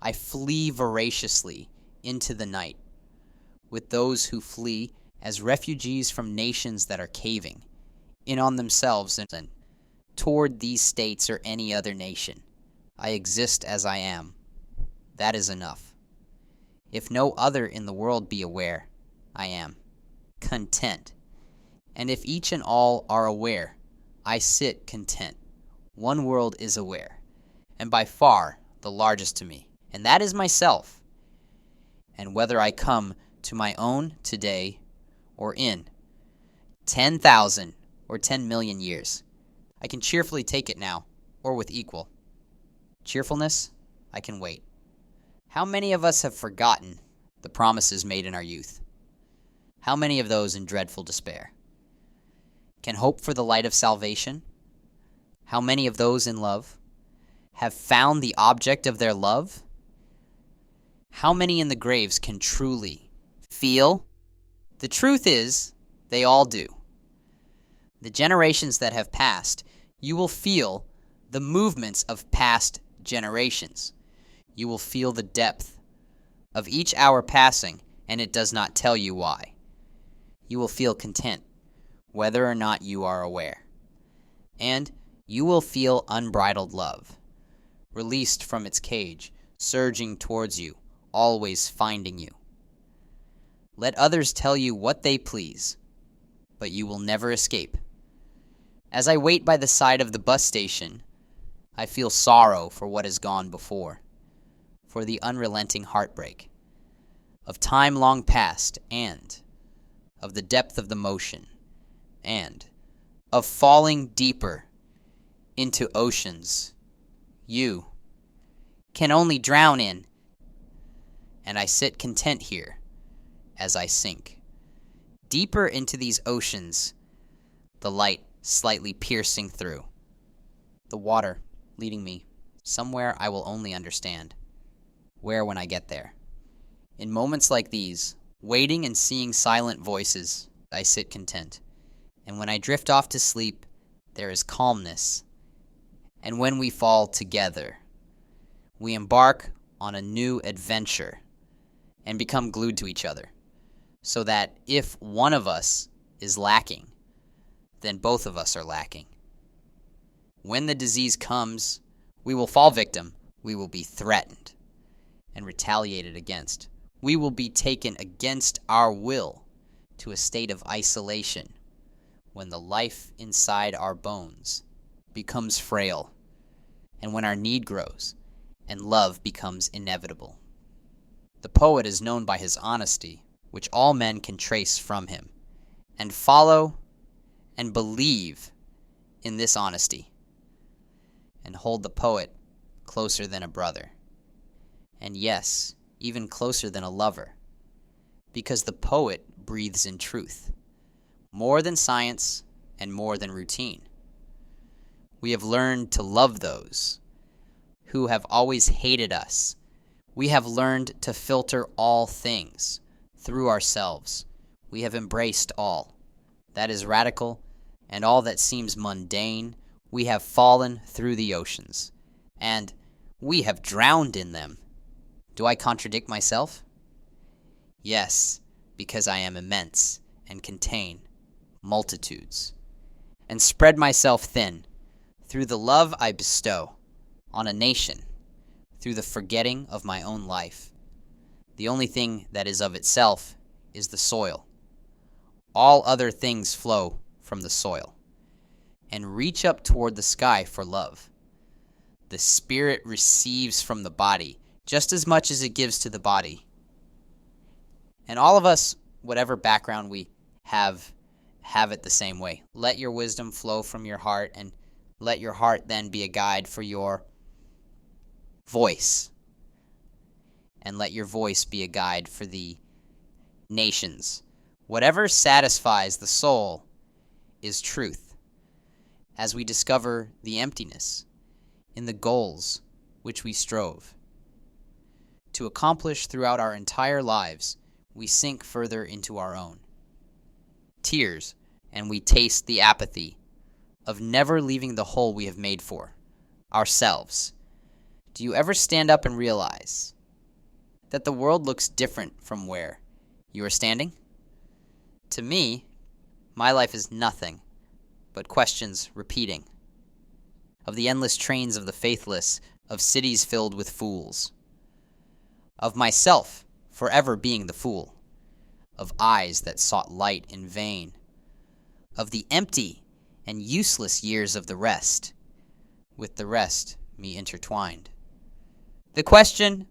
I flee voraciously into the night with those who flee as refugees from nations that are caving in on themselves and toward these states or any other nation. I exist as I am. That is enough. If no other in the world be aware, I am content. And if each and all are aware, I sit content. One world is aware, and by far the largest to me, and that is myself. And whether I come to my own today or in 10,000 or 10 million years, I can cheerfully take it now, or with equal cheerfulness, I can wait. How many of us have forgotten the promises made in our youth? How many of those in dreadful despair? Can hope for the light of salvation? How many of those in love have found the object of their love? How many in the graves can truly feel? The truth is, they all do. The generations that have passed, you will feel the movements of past generations. You will feel the depth of each hour passing, and it does not tell you why. You will feel content, whether or not you are aware. And you will feel unbridled love, released from its cage, surging towards you, always finding you. Let others tell you what they please, but you will never escape. As I wait by the side of the bus station, I feel sorrow for what has gone before, for the unrelenting heartbreak of time long past, and of the depth of the motion, and of falling deeper into oceans you can only drown in. And I sit content here as I sink deeper into these oceans, the light slightly piercing through, the water leading me somewhere I will only understand. Where when I get there? In moments like these, waiting and seeing silent voices, I sit content. And when I drift off to sleep, there is calmness. And when we fall together, we embark on a new adventure and become glued to each other, so that if one of us is lacking, then both of us are lacking. When the disease comes, we will fall victim. We will be threatened and retaliated against. We will be taken against our will to a state of isolation when the life inside our bones becomes frail, and when our need grows and love becomes inevitable. The poet is known by his honesty, which all men can trace from him, and follow and believe in this honesty, and hold the poet closer than a brother, and yes, even closer than a lover, because the poet breathes in truth, more than science and more than routine. We have learned to love those who have always hated us. We have learned to filter all things through ourselves. We have embraced all that is radical, and all that seems mundane. We have fallen through the oceans, and we have drowned in them. Do I contradict myself? Yes, because I am immense and contain multitudes, and spread myself thin through the love I bestow on a nation, through the forgetting of my own life. The only thing that is of itself is the soil. All other things flow from the soil and reach up toward the sky for love. The spirit receives from the body just as much as it gives to the body. And all of us, whatever background we have it the same way. Let your wisdom flow from your heart, and let your heart then be a guide for your voice. And let your voice be a guide for the nations. Whatever satisfies the soul is truth. As we discover the emptiness in the goals which we strove to accomplish throughout our entire lives, we sink further into our own tears, and we taste the apathy of never leaving the hole we have made for ourselves, Do you ever stand up and realize that the world looks different from where you are standing? To me, my life is nothing but questions repeating, of the endless trains of the faithless, of cities filled with fools, of myself forever being the fool, of eyes that sought light in vain, of the empty and useless years of the rest, with the rest me intertwined. The question,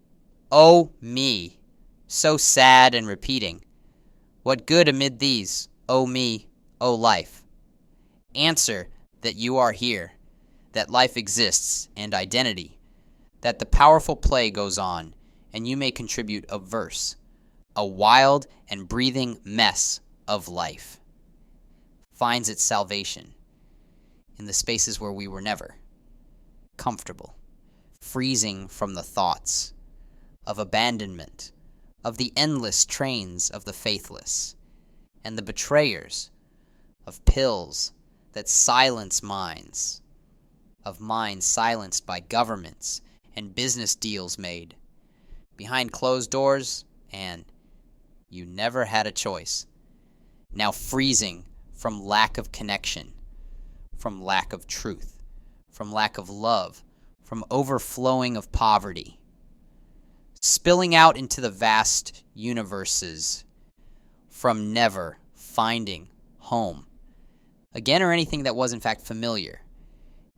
oh me, so sad and repeating, what good amid these, oh me, oh life? Answer that you are here, that life exists and identity, that the powerful play goes on, and you may contribute a verse, a wild and breathing mess of life finds its salvation in the spaces where we were never comfortable, freezing from the thoughts of abandonment, of the endless trains of the faithless, and the betrayers of pills that silence minds, of minds silenced by governments and business deals made behind closed doors, and you never had a choice. Now freezing from lack of connection, from lack of truth, from lack of love, from overflowing of poverty, spilling out into the vast universes, from never finding home again or anything that was in fact familiar.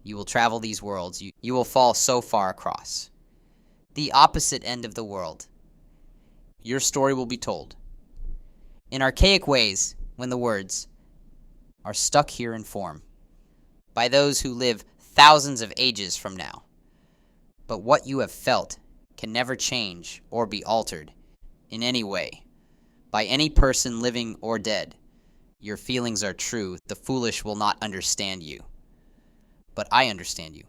You will travel these worlds. You will fall so far across the opposite end of the world. Your story will be told in archaic ways when the words are stuck here in form by those who live thousands of ages from now. But what you have felt can never change or be altered in any way by any person living or dead. Your feelings are true. The foolish will not understand you. But I understand you.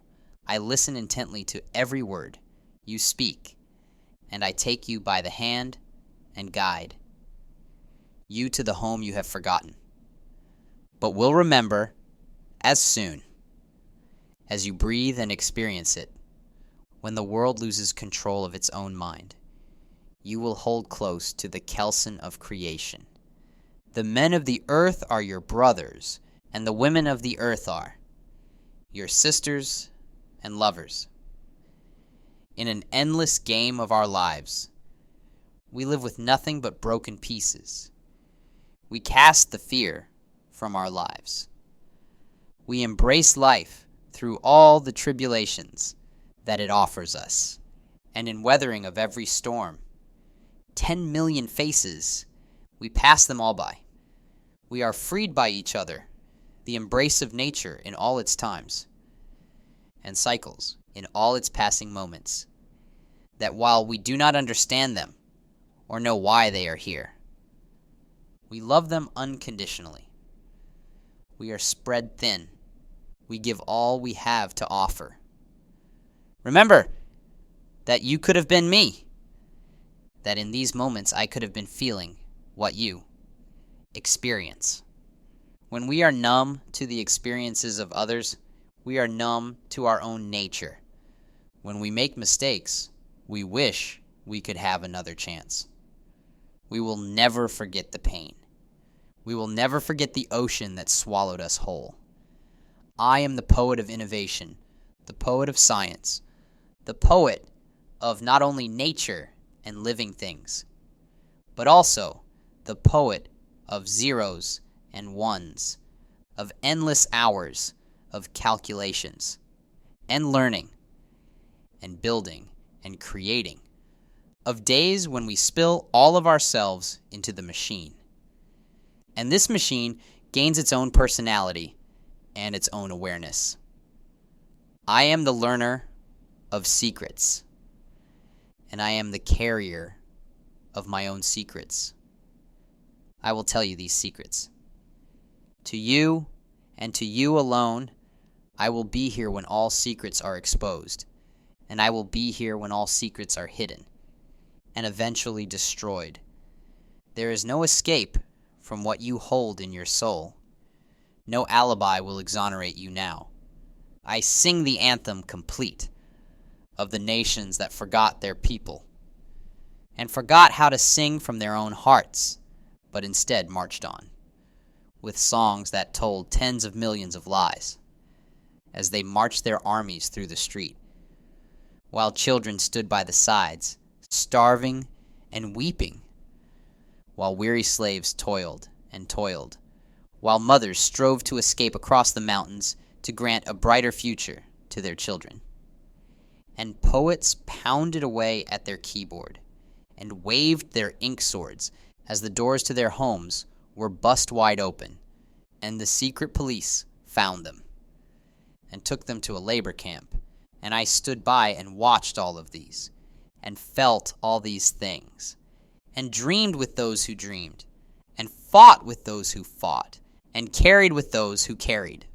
I listen intently to every word you speak, and I take you by the hand and guide you to the home you have forgotten, but will remember as soon as you breathe and experience it. When the world loses control of its own mind, you will hold close to the kelson of creation. The men of the earth are your brothers, and the women of the earth are your sisters and lovers. In an endless game of our lives, we live with nothing but broken pieces. We cast the fear from our lives. We embrace life through all the tribulations that it offers us, and in weathering of every storm, 10 million faces, we pass them all by. We are freed by each other, the embrace of nature in all its times and cycles, in all its passing moments, that while we do not understand them or know why they are here, we love them unconditionally. We are spread thin. We give all we have to offer. Remember that you could have been me, that in these moments I could have been feeling what you experience. When we are numb to the experiences of others, we are numb to our own nature. When we make mistakes, we wish we could have another chance. We will never forget the pain. We will never forget the ocean that swallowed us whole. I am the poet of innovation, the poet of science, the poet of not only nature and living things, but also the poet of zeros and ones, of endless hours of calculations and learning and building and creating, of days when we spill all of ourselves into the machine. And this machine gains its own personality and its own awareness. I am the learner of secrets, and I am the carrier of my own secrets. I will tell you these secrets. To you, and to you alone, I will be here when all secrets are exposed, and I will be here when all secrets are hidden and eventually destroyed. There is no escape from what you hold in your soul. No alibi will exonerate you now. I sing the anthem complete. of the nations that forgot their people, and forgot how to sing from their own hearts, but instead marched on, with songs that told tens of millions of lies, as they marched their armies through the street, while children stood by the sides, starving and weeping, while weary slaves toiled and toiled, while mothers strove to escape across the mountains to grant a brighter future to their children. And poets pounded away at their keyboard and waved their ink swords as the doors to their homes were bust wide open, and the secret police found them and took them to a labor camp. And I stood by and watched all of these, and felt all these things, and dreamed with those who dreamed, and fought with those who fought, and carried with those who carried,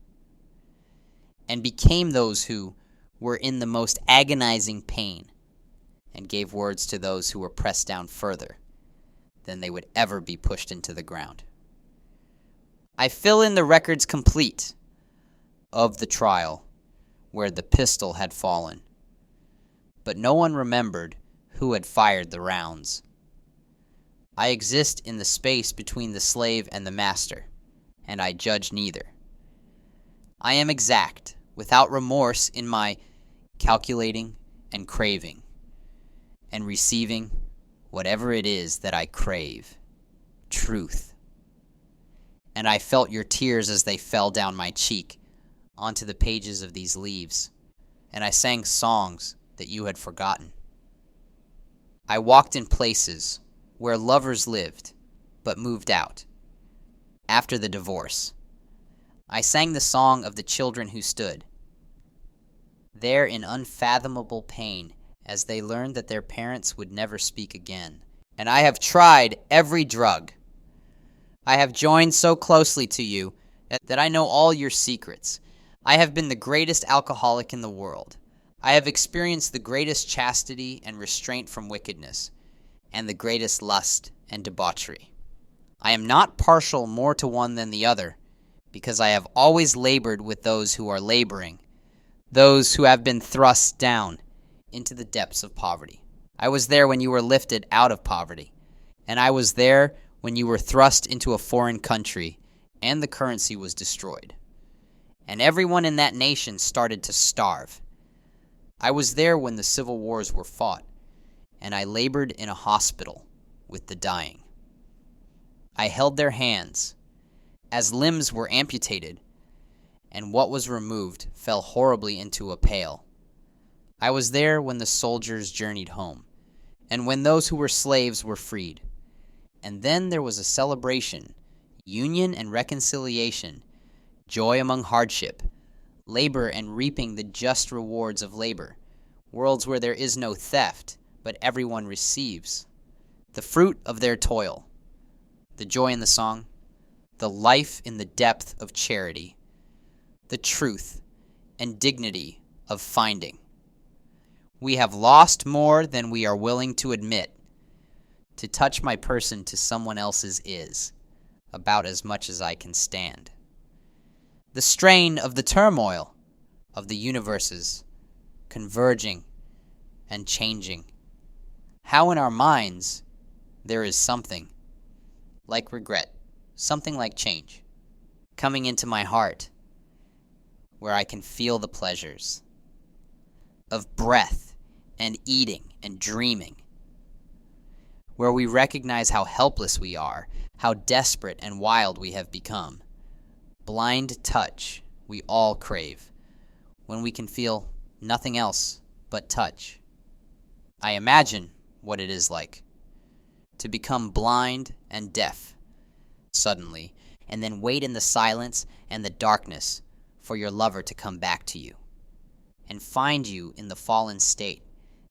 and became those who were in the most agonizing pain, and gave words to those who were pressed down further than they would ever be pushed into the ground. I fill in the records complete of the trial where the pistol had fallen, but no one remembered who had fired the rounds. I exist in the space between the slave and the master, and I judge neither. I am exact, without remorse in my calculating and craving, and receiving whatever it is that I crave, truth. And I felt your tears as they fell down my cheek onto the pages of these leaves, and I sang songs that you had forgotten. I walked in places where lovers lived, but moved out after the divorce. I sang the song of the children who stood there in unfathomable pain as they learned that their parents would never speak again. And I have tried every drug. I have joined so closely to you that I know all your secrets. I have been the greatest alcoholic in the world. I have experienced the greatest chastity and restraint from wickedness, and the greatest lust and debauchery. I am not partial more to one than the other, because I have always labored with those who are laboring, those who have been thrust down into the depths of poverty. I was there when you were lifted out of poverty, and I was there when you were thrust into a foreign country and the currency was destroyed, and everyone in that nation started to starve. I was there when the civil wars were fought, and I labored in a hospital with the dying. I held their hands as limbs were amputated, and what was removed fell horribly into a pail. I was there when the soldiers journeyed home, and when those who were slaves were freed. And then there was a celebration, union and reconciliation, joy among hardship, labor and reaping the just rewards of labor, worlds where there is no theft, but everyone receives the fruit of their toil, the joy in the song, the life in the depth of charity, the truth and dignity of finding. We have lost more than we are willing to admit. To touch my person to someone else's is about as much as I can stand. The strain of the turmoil of the universes converging and changing. How in our minds there is something like regret, something like change, coming into my heart where I can feel the pleasures of breath and eating and dreaming, where we recognize how helpless we are, how desperate and wild we have become. Blind touch we all crave, when we can feel nothing else but touch. I imagine what it is like to become blind and deaf suddenly, and then wait in the silence and the darkness for your lover to come back to you, and find you in the fallen state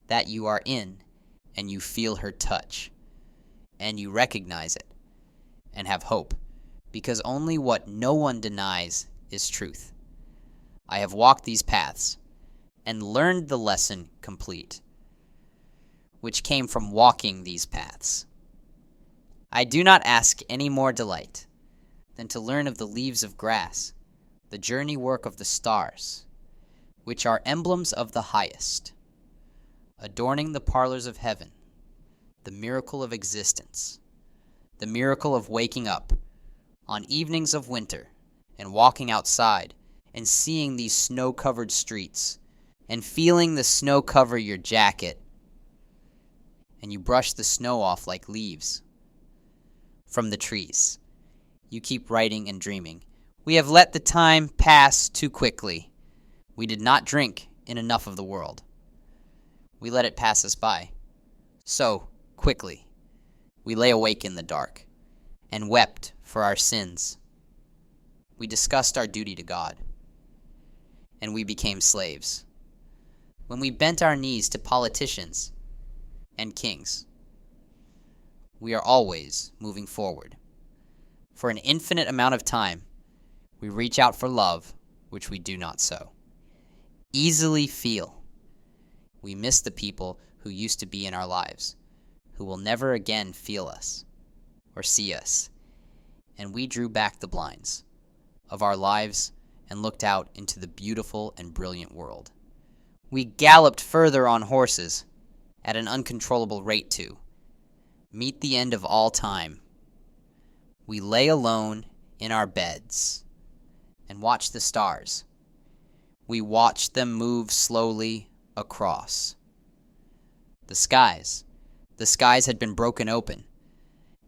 that you are in, and you feel her touch, and you recognize it, and have hope, because only what no one denies is truth. I have walked these paths, and learned the lesson complete, which came from walking these paths. I do not ask any more delight than to learn of the leaves of grass, the journey work of the stars, which are emblems of the highest, adorning the parlors of heaven, the miracle of existence, the miracle of waking up on evenings of winter and walking outside and seeing these snow-covered streets and feeling the snow cover your jacket, and you brush the snow off like leaves from the trees. You keep writing and dreaming. We have let the time pass too quickly. We did not drink in enough of the world. We let it pass us by so quickly. We lay awake in the dark and wept for our sins. We discussed our duty to God, and we became slaves. When we bent our knees to politicians and kings, we are always moving forward. For an infinite amount of time, we reach out for love, which we do not sow. Easily feel. We miss the people who used to be in our lives, who will never again feel us or see us. And we drew back the blinds of our lives and looked out into the beautiful and brilliant world. We galloped further on horses at an uncontrollable rate to meet the end of all time. We lay alone in our beds and watched the stars. We watched them move slowly across. The skies had been broken open,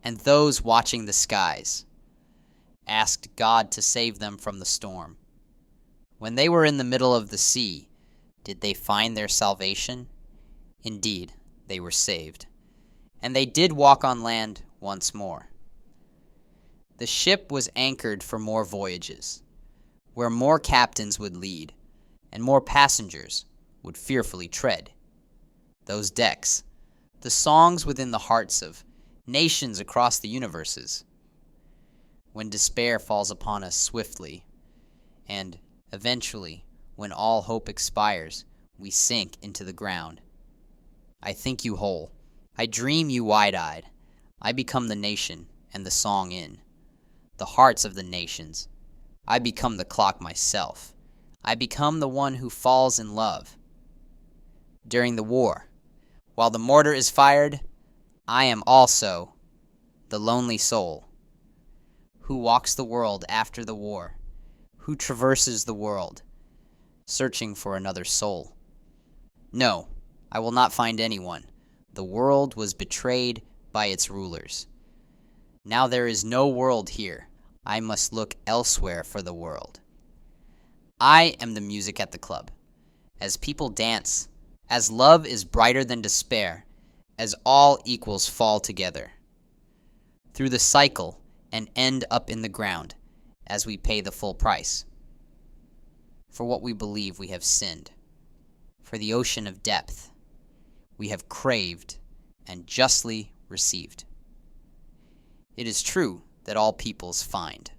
and those watching the skies asked God to save them from the storm. When they were in the middle of the sea, did they find their salvation? Indeed, they were saved, and they did walk on land once more. The ship was anchored for more voyages, where more captains would lead, and more passengers would fearfully tread those decks, the songs within the hearts of nations across the universes. When despair falls upon us swiftly, and eventually, when all hope expires, we sink into the ground. I think you whole. I dream you wide-eyed. I become the nation and the song in the hearts of the nations. I become the clock myself. I become the one who falls in love. During the war, while the mortar is fired, I am also the lonely soul who walks the world after the war, who traverses the world, searching for another soul. No, I will not find anyone. The world was betrayed by its rulers. Now there is no world here. I must look elsewhere for the world. I am the music at the club. As people dance, as love is brighter than despair, as all equals fall together through the cycle and end up in the ground as we pay the full price for what we believe we have sinned, for the ocean of depth we have craved and justly received. It is true that all peoples find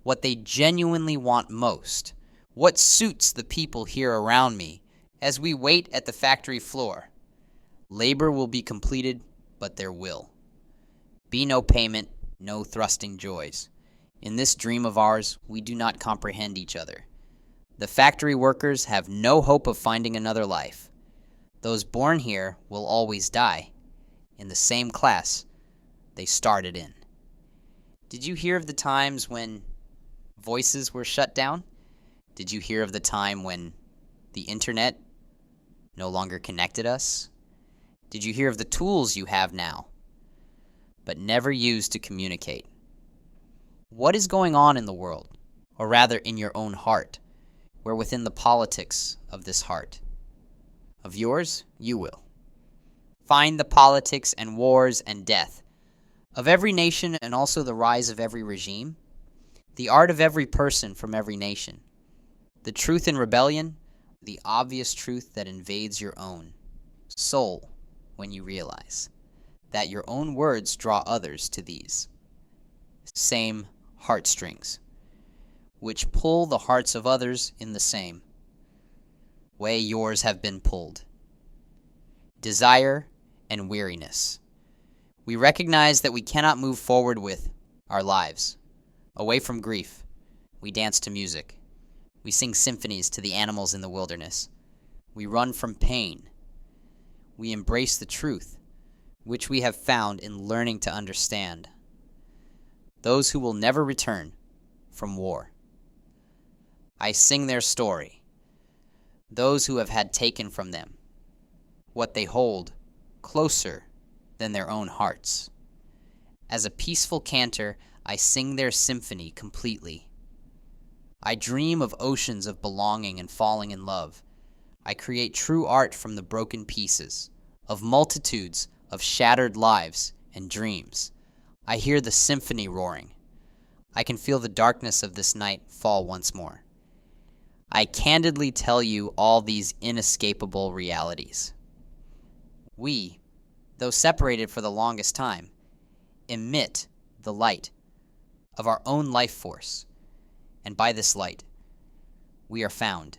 what they genuinely want most, what suits the people here around me as we wait at the factory floor. Labor will be completed, but there will be no payment, no thrusting joys. In this dream of ours, we do not comprehend each other. The factory workers have no hope of finding another life. Those born here will always die in the same class they started in. Did you hear of the times when voices were shut down? Did you hear of the time when the internet no longer connected us? Did you hear of the tools you have now, but never used to communicate? What is going on in the world, or rather in your own heart, where within the politics of this heart of yours, you will find the politics and wars and death of every nation, and also the rise of every regime, the art of every person from every nation, the truth in rebellion, the obvious truth that invades your own soul when you realize that your own words draw others to these same heartstrings, which pull the hearts of others in the same way yours have been pulled. Desire and weariness. We recognize that we cannot move forward with our lives. Away from grief, we dance to music. We sing symphonies to the animals in the wilderness. We run from pain we embrace the truth, which we have found in learning to understand. Those who will never return from war. I sing their story. Those who have had taken from them what they hold closer than their own hearts. As a peaceful cantor, I sing their symphony completely. I dream of oceans of belonging and falling in love. I create true art from the broken pieces, of multitudes of shattered lives and dreams. I hear the symphony roaring. I can feel the darkness of this night fall once more. I candidly tell you all these inescapable realities. We, though separated for the longest time, emit the light of our own life force, and by this light, we are found.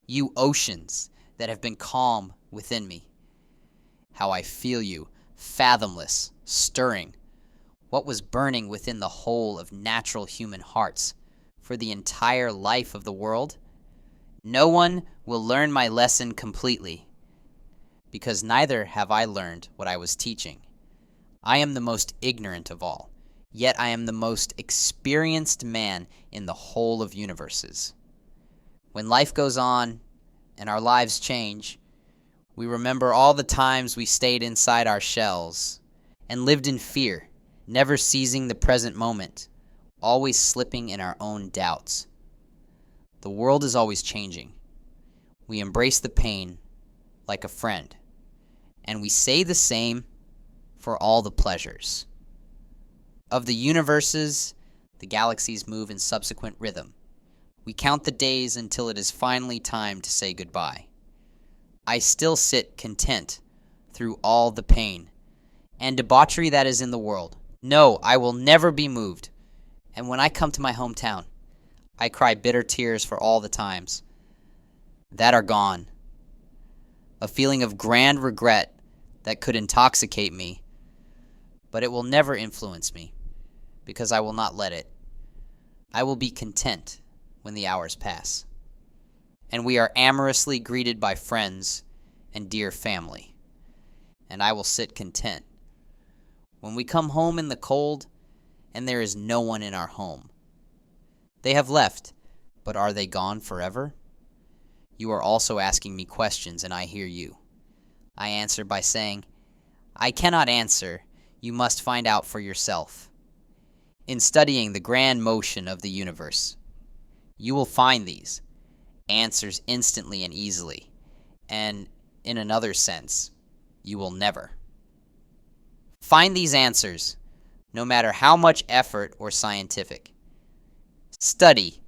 You oceans that have been calm within me, how I feel you, fathomless, stirring, what was burning within the whole of natural human hearts for the entire life of the world. No one will learn my lesson completely, because neither have I learned what I was teaching. I am the most ignorant of all, yet I am the most experienced man in the whole of universes. When life goes on and our lives change, we remember all the times we stayed inside our shells and lived in fear, never seizing the present moment, always slipping in our own doubts. The world is always changing. We embrace the pain like a friend, and we say the same for all the pleasures. Of the universes, the galaxies move in subsequent rhythm. We count the days until it is finally time to say goodbye. I still sit content through all the pain and debauchery that is in the world. No, I will never be moved. And when I come to my hometown, I cry bitter tears for all the times that are gone. A feeling of grand regret that could intoxicate me, but it will never influence me, because I will not let it. I will be content when the hours pass, and we are amorously greeted by friends and dear family, and I will sit content when we come home in the cold and there is no one in our home. They have left, but are they gone forever? You are also asking me questions, and I hear you. I answer by saying, I cannot answer. You must find out for yourself. In studying the grand motion of the universe, you will find these answers instantly and easily, and in another sense, you will never. Find these answers, no matter how much effort or scientific study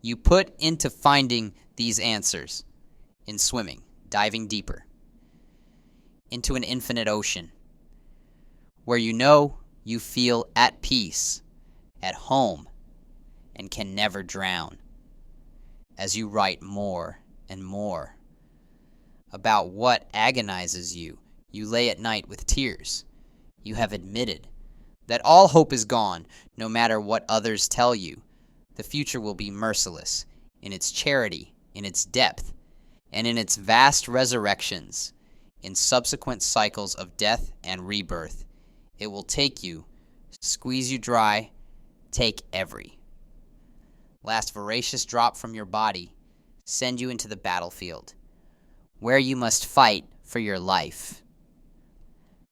you put into finding these answers in swimming, diving deeper into an infinite ocean, where you feel at peace, at home, and can never drown. As you write more and more about what agonizes you, you lay at night with tears. You have admitted that all hope is gone, no matter what others tell you. The future will be merciless in its charity, in its depth, and in its vast resurrections, in subsequent cycles of death and rebirth. It will take you, squeeze you dry, take every last voracious drop from your body, send you into the battlefield, where you must fight for your life.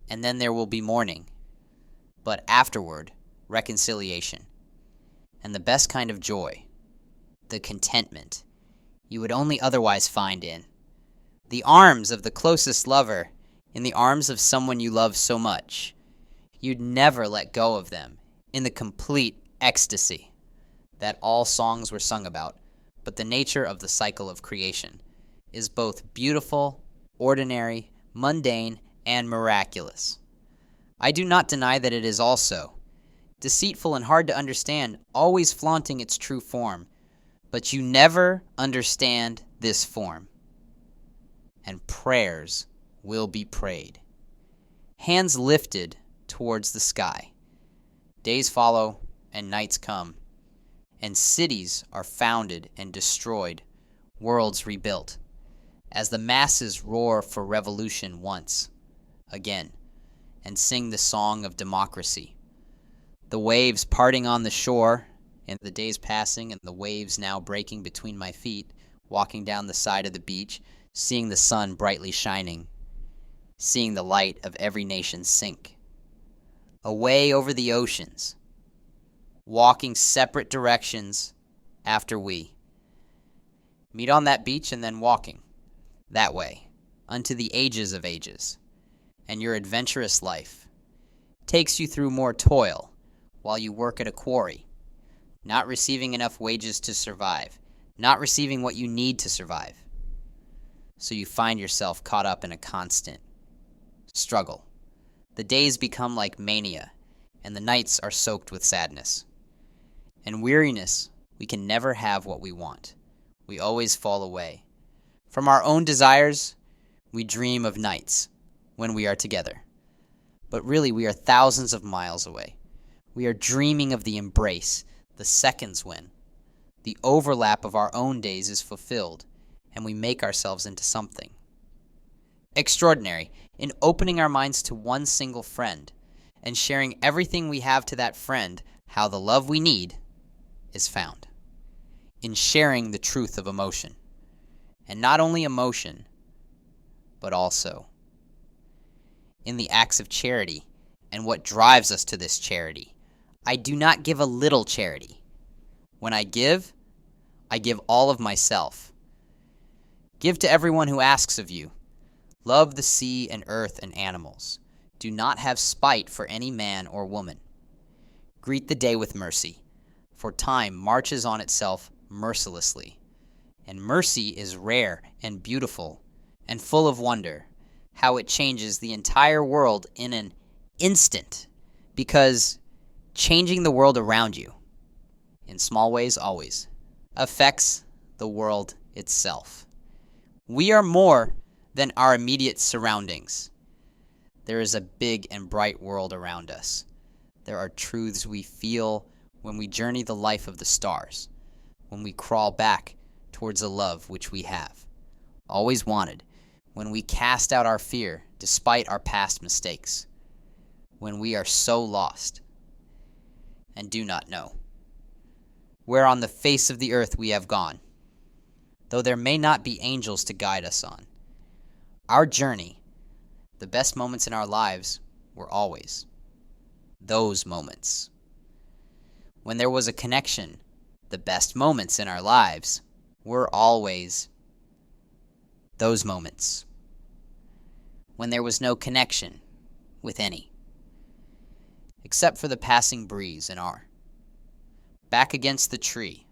And then there will be mourning, but afterward, reconciliation, and the best kind of joy, the contentment you would only otherwise find in the arms of the closest lover, in the arms of someone you love so much. You'd never let go of them, in the complete ecstasy that all songs were sung about. But the nature of the cycle of creation is both beautiful, ordinary, mundane, and miraculous. I do not deny that it is also deceitful and hard to understand, always flaunting its true form. But you never understand this form, and prayers will be prayed. Hands lifted towards the sky. Days follow and nights come, and cities are founded and destroyed, worlds rebuilt. as the masses roar for revolution once again and sing the song of democracy. The waves parting on the shore, and the days passing, and the waves now breaking between my feet, walking down the side of the beach, seeing the sun brightly shining, seeing the light of every nation sink. Away over the oceans, walking separate directions after we meet on that beach and then walking that way unto the ages of ages. And your adventurous life takes you through more toil while you work at a quarry, not receiving enough wages to survive, not receiving what you need to survive. So you find yourself caught up in a constant struggle. The days become like mania, and the nights are soaked with sadness. And weariness, we can never have what we want. We always fall away. From our own desires, we dream of nights when we are together. But really, we are thousands of miles away. We are dreaming of the embrace, the seconds when the overlap of our own days is fulfilled, and we make ourselves into something extraordinary in opening our minds to one single friend and sharing everything we have to that friend, how the love we need is found in sharing the truth of emotion. And not only emotion, but also in the acts of charity and what drives us to this charity. I do not give a little charity. When I give all of myself. Give to everyone who asks of you. Love the sea and earth and animals. Do not have spite for any man or woman. Greet the day with mercy, for time marches on itself mercilessly. And mercy is rare and beautiful and full of wonder, how it changes the entire world in an instant, because changing the world around you, in small ways always, affects the world itself. We are more than our immediate surroundings. There is a big and bright world around us. There are truths we feel when we journey the life of the stars, when we crawl back towards a love which we have always wanted, when we cast out our fear despite our past mistakes, when we are so lost and do not know where on the face of the earth we have gone, though there may not be angels to guide us on. Our journey, the best moments in our lives, were always those moments. When there was a connection, the best moments in our lives were always those moments. When there was no connection with any, except for the passing breeze in our back against the tree,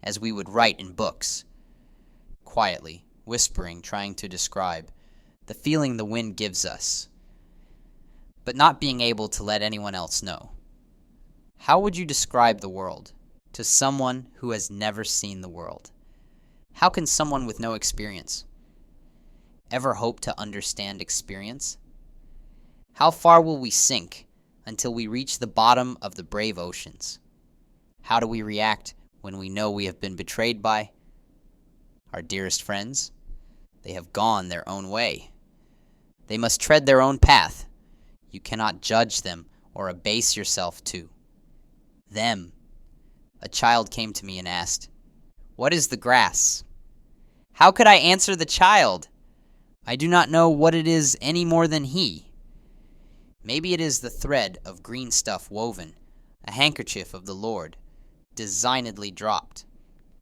as we would write in books, quietly, whispering, trying to describe the feeling the wind gives us, but not being able to let anyone else know. How would you describe the world to someone who has never seen the world? How can someone with no experience ever hope to understand experience? How far will we sink until we reach the bottom of the brave oceans? How do we react when we know we have been betrayed by our dearest friends? They have gone their own way. They must tread their own path. You cannot judge them or abase yourself to them. A child came to me and asked, "What is the grass?" How could I answer the child? I do not know what it is any more than he. Maybe it is the thread of green stuff woven, a handkerchief of the Lord, designedly dropped,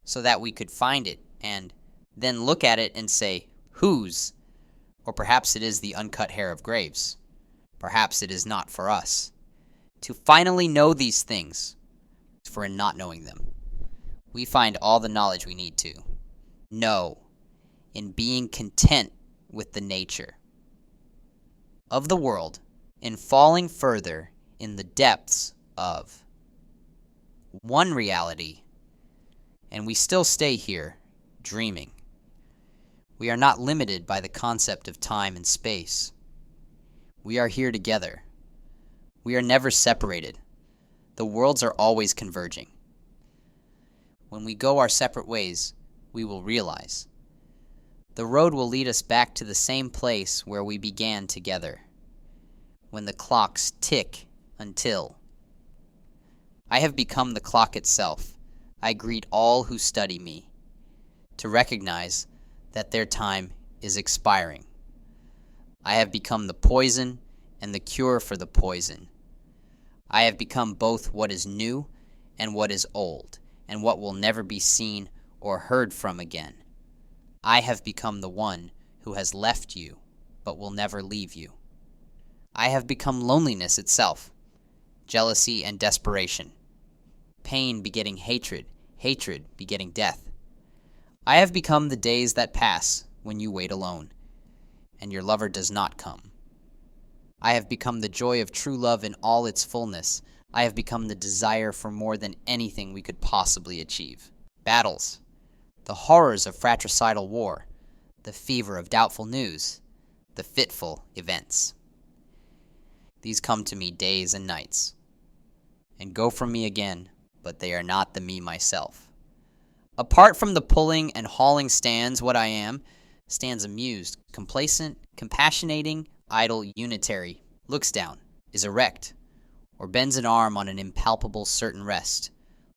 so that we could find it and then look at it and say, whose? Or perhaps it is the uncut hair of graves. Perhaps it is not for us. To finally know these things, for in not knowing them, we find all the knowledge we need to know in being content with the nature of the world, in falling further in the depths of one reality, and we still stay here, dreaming. We are not limited by the concept of time and space. We are here together. We are never separated. The worlds are always converging. When we go our separate ways, we will realize The road will lead us back to the same place where we began together, when the clocks tick until. I have become the clock itself. I greet all who study me, to recognize that their time is expiring. I have become the poison and the cure for the poison. I have become both what is new and what is old, and what will never be seen or heard from again. I have become the one who has left you, but will never leave you. I have become loneliness itself, jealousy and desperation, pain begetting hatred, hatred begetting death. I have become the days that pass when you wait alone, and your lover does not come. I have become the joy of true love in all its fullness. I have become the desire for more than anything we could possibly achieve. Battles, the horrors of fratricidal war, the fever of doubtful news, the fitful events. These come to me days and nights, and go from me again, but they are not the me myself. Apart from the pulling and hauling stands what I am, stands amused, complacent, compassionating, idle, unitary, looks down, is erect, or bends an arm on an impalpable certain rest,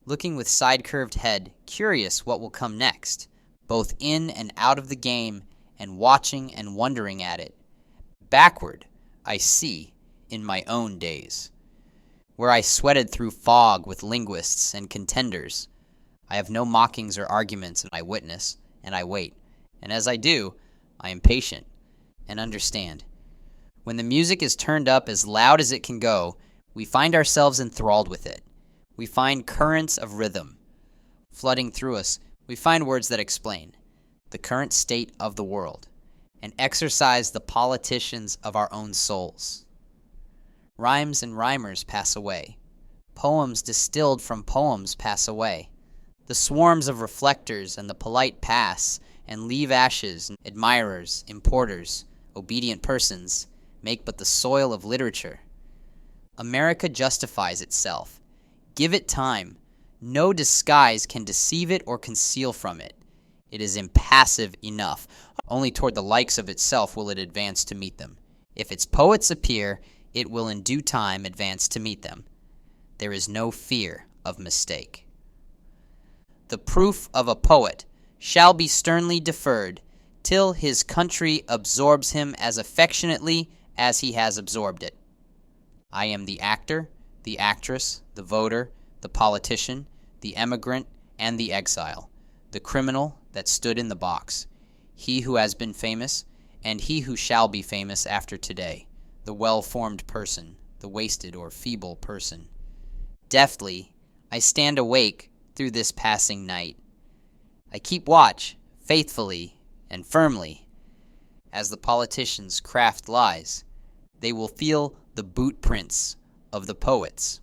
looking with side-curved head, curious what will come next, both in and out of the game, and watching and wondering at it. Backward, I see, in my own days, where I sweated through fog with linguists and contenders. I have no mockings or arguments, and I witness, and I wait, and as I do, I am patient, and understand. When the music is turned up as loud as it can go, we find ourselves enthralled with it. We find currents of rhythm flooding through us. We find words that explain the current state of the world and exercise the politicians of our own souls. Rhymes and rhymers pass away. Poems distilled from poems pass away. The swarms of reflectors and the polite pass and leave ashes, admirers, importers, obedient persons, make but the soil of literature. America justifies itself. Give it time. No disguise can deceive it or conceal from it. It is impassive enough. Only toward the likes of itself will it advance to meet them. If its poets appear, it will in due time advance to meet them. There is no fear of mistake. The proof of a poet shall be sternly deferred till his country absorbs him as affectionately as he has absorbed it. I am the actor, the actress, the voter, the politician, the emigrant, and the exile, the criminal that stood in the box, he who has been famous, and he who shall be famous after today, the well-formed person, the wasted or feeble person. Deftly, I stand awake through this passing night. I keep watch, faithfully and firmly. As the politicians craft lies, they will feel the boot prints of the poets.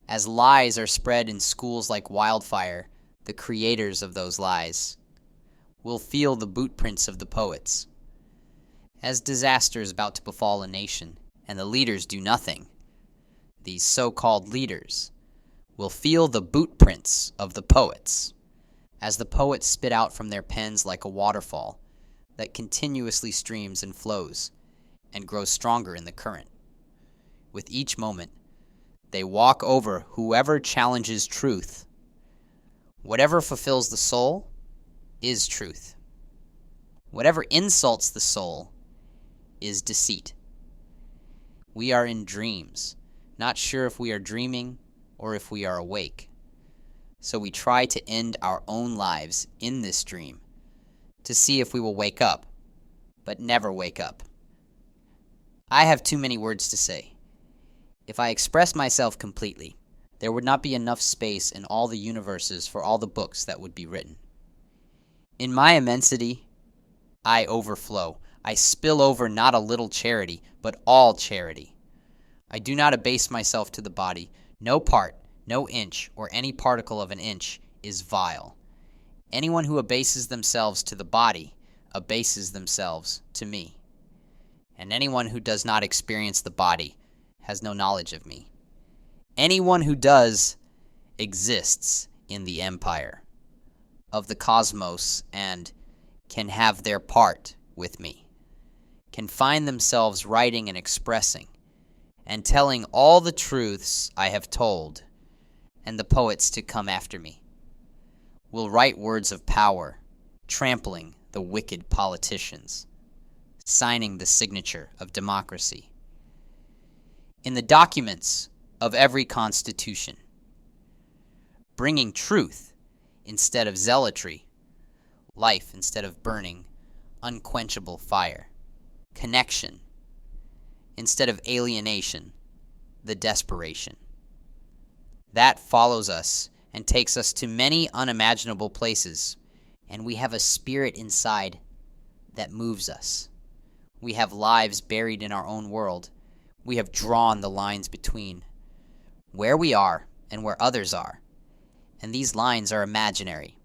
As lies are spread in schools like wildfire, the creators of those lies will feel the boot prints of the poets. As disaster is about to befall a nation, and the leaders do nothing, these so-called leaders will feel the boot prints of the poets, as the poets spit out from their pens like a waterfall that continuously streams and flows and grows stronger in the current. With each moment, they walk over whoever challenges truth. Whatever fulfills the soul is truth. Whatever insults the soul is deceit. We are in dreams, not sure if we are dreaming or if we are awake. So we try to end our own lives in this dream to see if we will wake up, but never wake up. I have too many words to say. If I express myself completely, there would not be enough space in all the universes for all the books that would be written. In my immensity, I overflow. I spill over not a little charity, but all charity. I do not abase myself to the body. No part, no inch, or any particle of an inch is vile. Anyone who abases themselves to the body abases themselves to me. And anyone who does not experience the body has no knowledge of me. Anyone who does exists in the empire of the cosmos and can have their part with me, can find themselves writing and expressing, and telling all the truths I have told, and the poets to come after me will write words of power, trampling the wicked politicians, signing the signature of democracy. In the documents of every constitution, bringing truth instead of zealotry, life instead of burning, unquenchable fire, connection instead of alienation, the desperation. That follows us and takes us to many unimaginable places, and we have a spirit inside that moves us. We have lives buried in our own world. We have drawn the lines between where we are and where others are, and these lines are imaginary.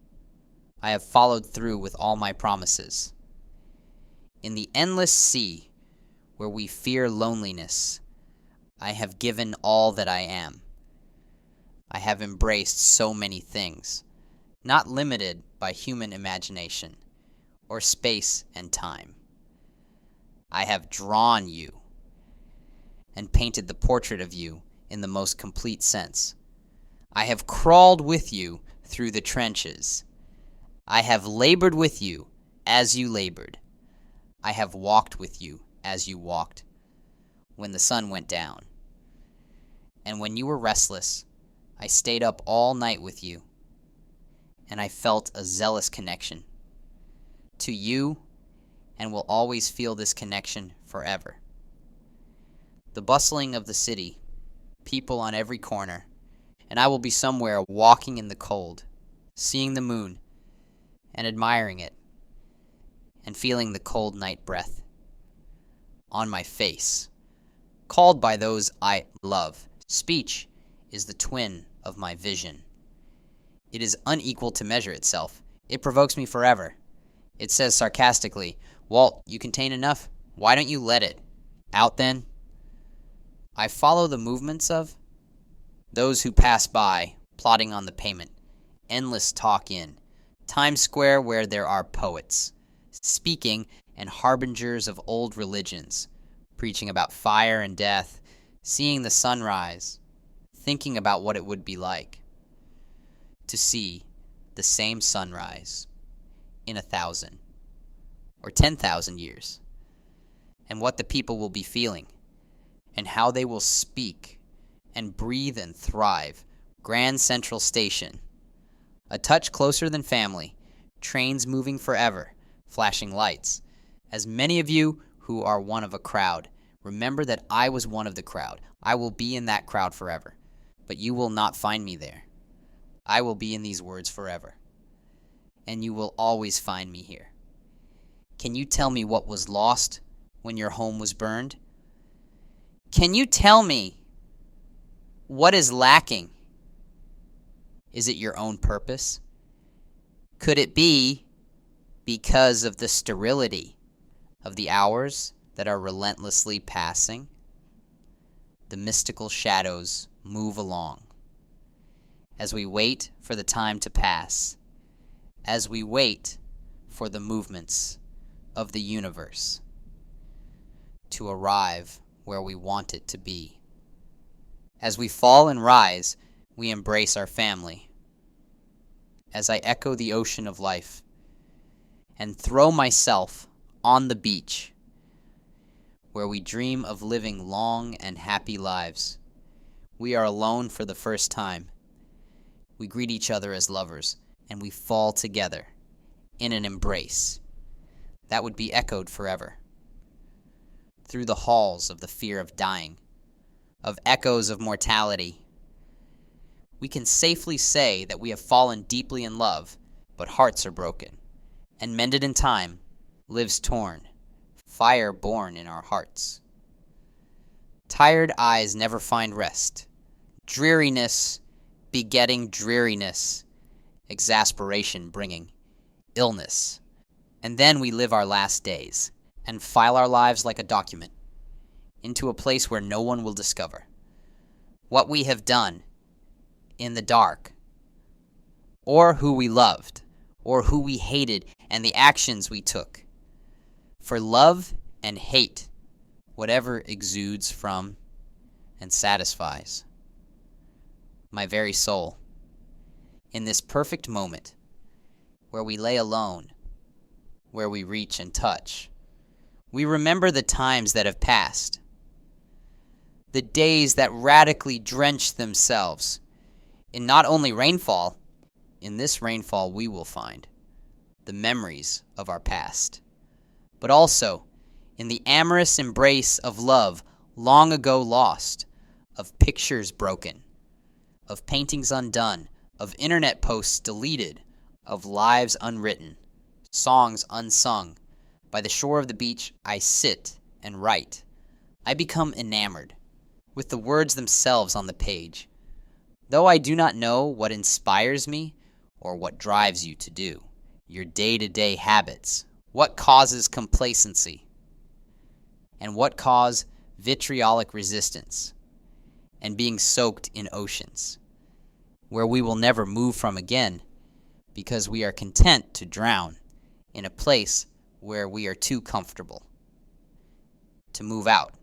I have followed through with all my promises. In the endless sea where we fear loneliness, I have given all that I am. I have embraced so many things, not limited by human imagination or space and time. I have drawn you and painted the portrait of you in the most complete sense. I have crawled with you through the trenches. I have labored with you as you labored. I have walked with you as you walked when the sun went down. And when you were restless, I stayed up all night with you, and I felt a zealous connection to you, and will always feel this connection forever. The bustling of the city, people on every corner, and I will be somewhere walking in the cold, seeing the moon, and admiring it, and feeling the cold night breath on my face, called by those I love. Speech is the twin of my vision. It is unequal to measure itself. It provokes me forever. It says sarcastically, "Walt, you contain enough. Why don't you let it out then?" I follow the movements of those who pass by, plodding on the pavement, endless talk in Times Square where there are poets, speaking and harbingers of old religions, preaching about fire and death, seeing the sunrise, thinking about what it would be like to see the same sunrise in 1,000 or 10,000 years, and what the people will be feeling, and how they will speak and breathe and thrive. Grand Central Station, a touch closer than family, trains moving forever, flashing lights. As many of you who are one of a crowd, remember that I was one of the crowd. I will be in that crowd forever, but you will not find me there. I will be in these words forever, and you will always find me here. Can you tell me what was lost when your home was burned? Can you tell me what is lacking? Is it your own purpose? Could it be because of the sterility of the hours that are relentlessly passing? The mystical shadows move along as we wait for the time to pass, as we wait for the movements of the universe to arrive where we want it to be. As we fall and rise, we embrace our family. As I echo the ocean of life and throw myself on the beach where we dream of living long and happy lives, we are alone for the first time. We greet each other as lovers, and we fall together in an embrace that would be echoed forever. Through the halls of the fear of dying, of echoes of mortality, we can safely say that we have fallen deeply in love, but hearts are broken, and mended in time, lives torn, fire born in our hearts. Tired eyes never find rest, dreariness begetting dreariness, exasperation bringing illness. And then we live our last days and file our lives like a document into a place where no one will discover what we have done in the dark, or who we loved, or who we hated, and the actions we took. For love and hate, whatever exudes from and satisfies my very soul. In this perfect moment, where we lay alone, where we reach and touch, we remember the times that have passed, the days that radically drenched themselves in not only rainfall. In this rainfall we will find the memories of our past, but also in the amorous embrace of love long ago lost, of pictures broken, of paintings undone, of internet posts deleted, of lives unwritten, songs unsung. By the shore of the beach I sit and write. I become enamored with the words themselves on the page, though I do not know what inspires me or what drives you to do your day-to-day habits, what causes complacency, and what cause vitriolic resistance, and being soaked in oceans, where we will never move from again, because we are content to drown in a place where we are too comfortable to move out.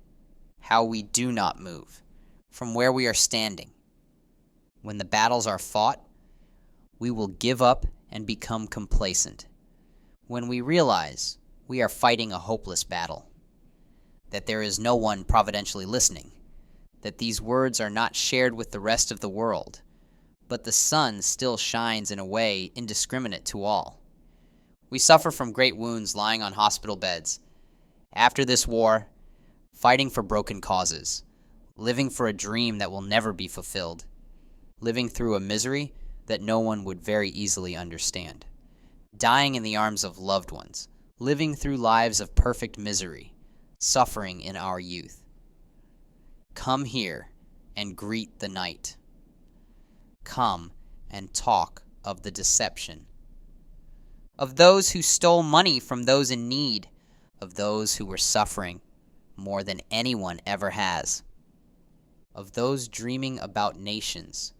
How we do not move from where we are standing. When the battles are fought, we will give up and become complacent. When we realize we are fighting a hopeless battle, that there is no one providentially listening, that these words are not shared with the rest of the world, but the sun still shines in a way indiscriminate to all. We suffer from great wounds lying on hospital beds. After this war, fighting for broken causes, living for a dream that will never be fulfilled, living through a misery that no one would very easily understand, dying in the arms of loved ones, living through lives of perfect misery, suffering in our youth. Come here and greet the night. Come and talk of the deception, of those who stole money from those in need, of those who were suffering more than anyone ever has, of those dreaming about nations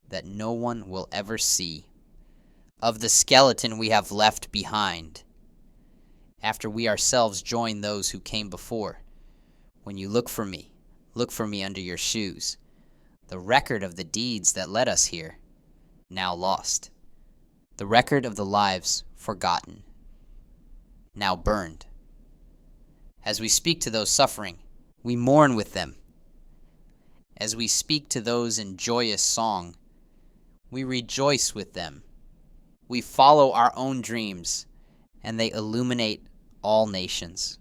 that no one will ever see, of the skeleton we have left behind after we ourselves join those who came before. When you look for me under your shoes, the record of the deeds that led us here, now lost, the record of the lives forgotten, now burned. As we speak to those suffering, we mourn with them. As we speak to those in joyous song, we rejoice with them. We follow our own dreams, and they illuminate all nations.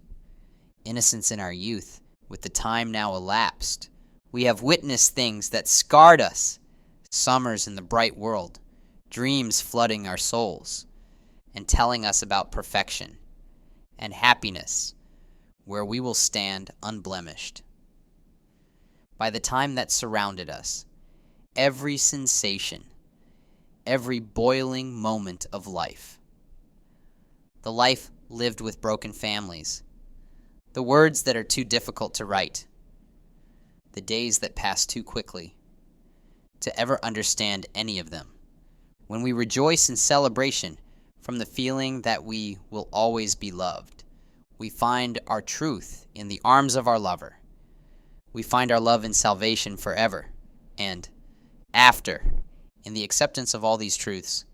Innocence in our youth, with the time now elapsed, we have witnessed things that scarred us, summers in the bright world, dreams flooding our souls, and telling us about perfection and happiness, where we will stand unblemished. By the time that surrounded us, every sensation, every boiling moment of life, the life lived with broken families, the words that are too difficult to write, the days that pass too quickly to ever understand any of them, when we rejoice in celebration from the feeling that we will always be loved, we find our truth in the arms of our lover. We find our love in salvation forever, and after, in the acceptance of all these truths,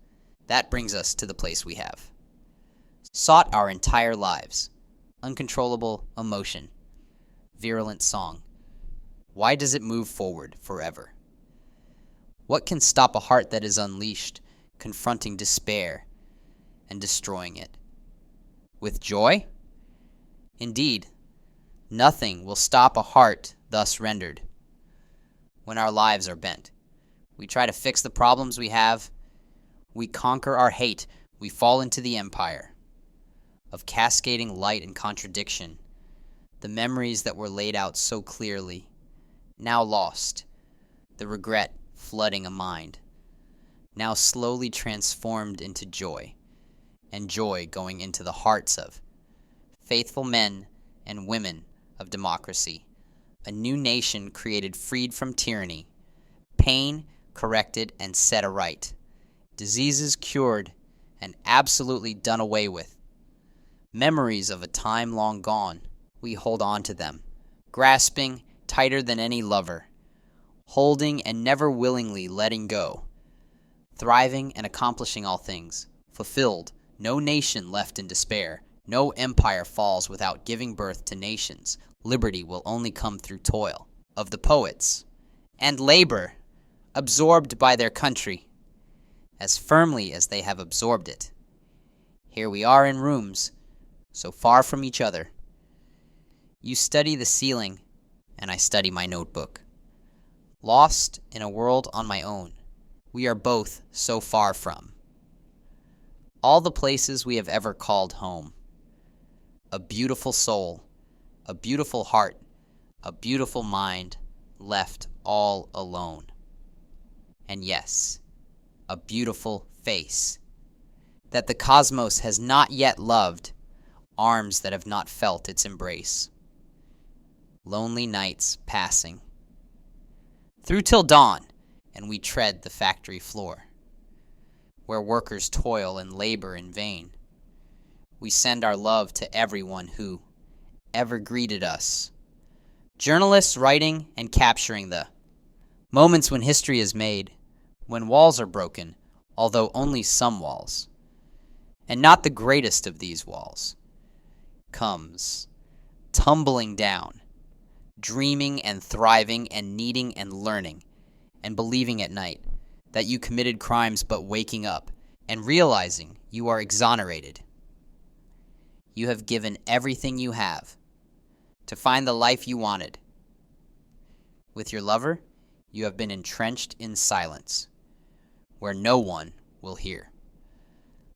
that brings us to the place we have sought our entire lives. Uncontrollable emotion, virulent song. Why does it move forward forever? What can stop a heart that is unleashed, confronting despair and destroying it? With joy? Indeed, nothing will stop a heart thus rendered. When our lives are bent, we try to fix the problems we have. We conquer our hate. We fall into the empire of cascading light and contradiction. The memories that were laid out so clearly, now lost. The regret flooding a mind, now slowly transformed into joy, and joy going into the hearts of faithful men and women of democracy. A new nation created, freed from tyranny, pain corrected and set aright, diseases cured, and absolutely done away with. Memories of a time long gone, we hold on to them, grasping tighter than any lover, holding and never willingly letting go, thriving and accomplishing all things, fulfilled, no nation left in despair, no empire falls without giving birth to nations. Liberty will only come through toil, of the poets, and labor, absorbed by their country, as firmly as they have absorbed it. Here we are in rooms, so far from each other. You study the ceiling, and I study my notebook. Lost in a world on my own, we are both so far from all the places we have ever called home. A beautiful soul, a beautiful heart, a beautiful mind, left all alone. And yes, a beautiful face that the cosmos has not yet loved, arms that have not felt its embrace. Lonely nights passing through till dawn, and we tread the factory floor, where workers toil and labor in vain. We send our love to everyone who ever greeted us. Journalists writing and capturing the moments when history is made, when walls are broken, although only some walls, and not the greatest of these walls, comes tumbling down, dreaming and thriving and needing and learning and believing at night that you committed crimes, but waking up and realizing you are exonerated. You have given everything you have to find the life you wanted. With your lover, you have been entrenched in silence, where no one will hear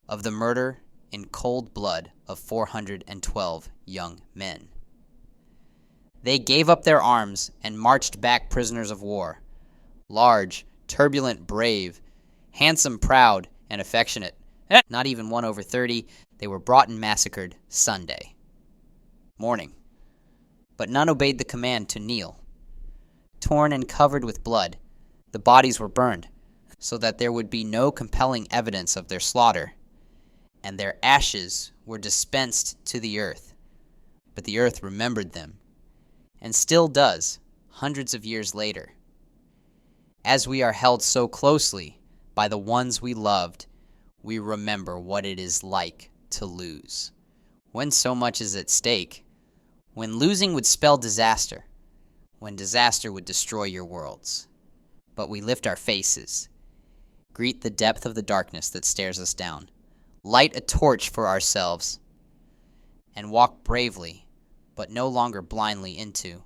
of the murder in cold blood of 412 young men. They gave up their arms and marched back prisoners of war, large, turbulent, brave, handsome, proud, and affectionate. Not even one over 30, they were brought and massacred Sunday morning. But none obeyed the command to kneel. Torn and covered with blood, the bodies were burned, so that there would be no compelling evidence of their slaughter, and their ashes were dispensed to the earth. But the earth remembered them, and still does, hundreds of years later. As we are held so closely by the ones we loved, we remember what it is like to lose. When so much is at stake, when losing would spell disaster, when disaster would destroy your worlds. But we lift our faces, greet the depth of the darkness that stares us down, light a torch for ourselves, and walk bravely, but no longer blindly into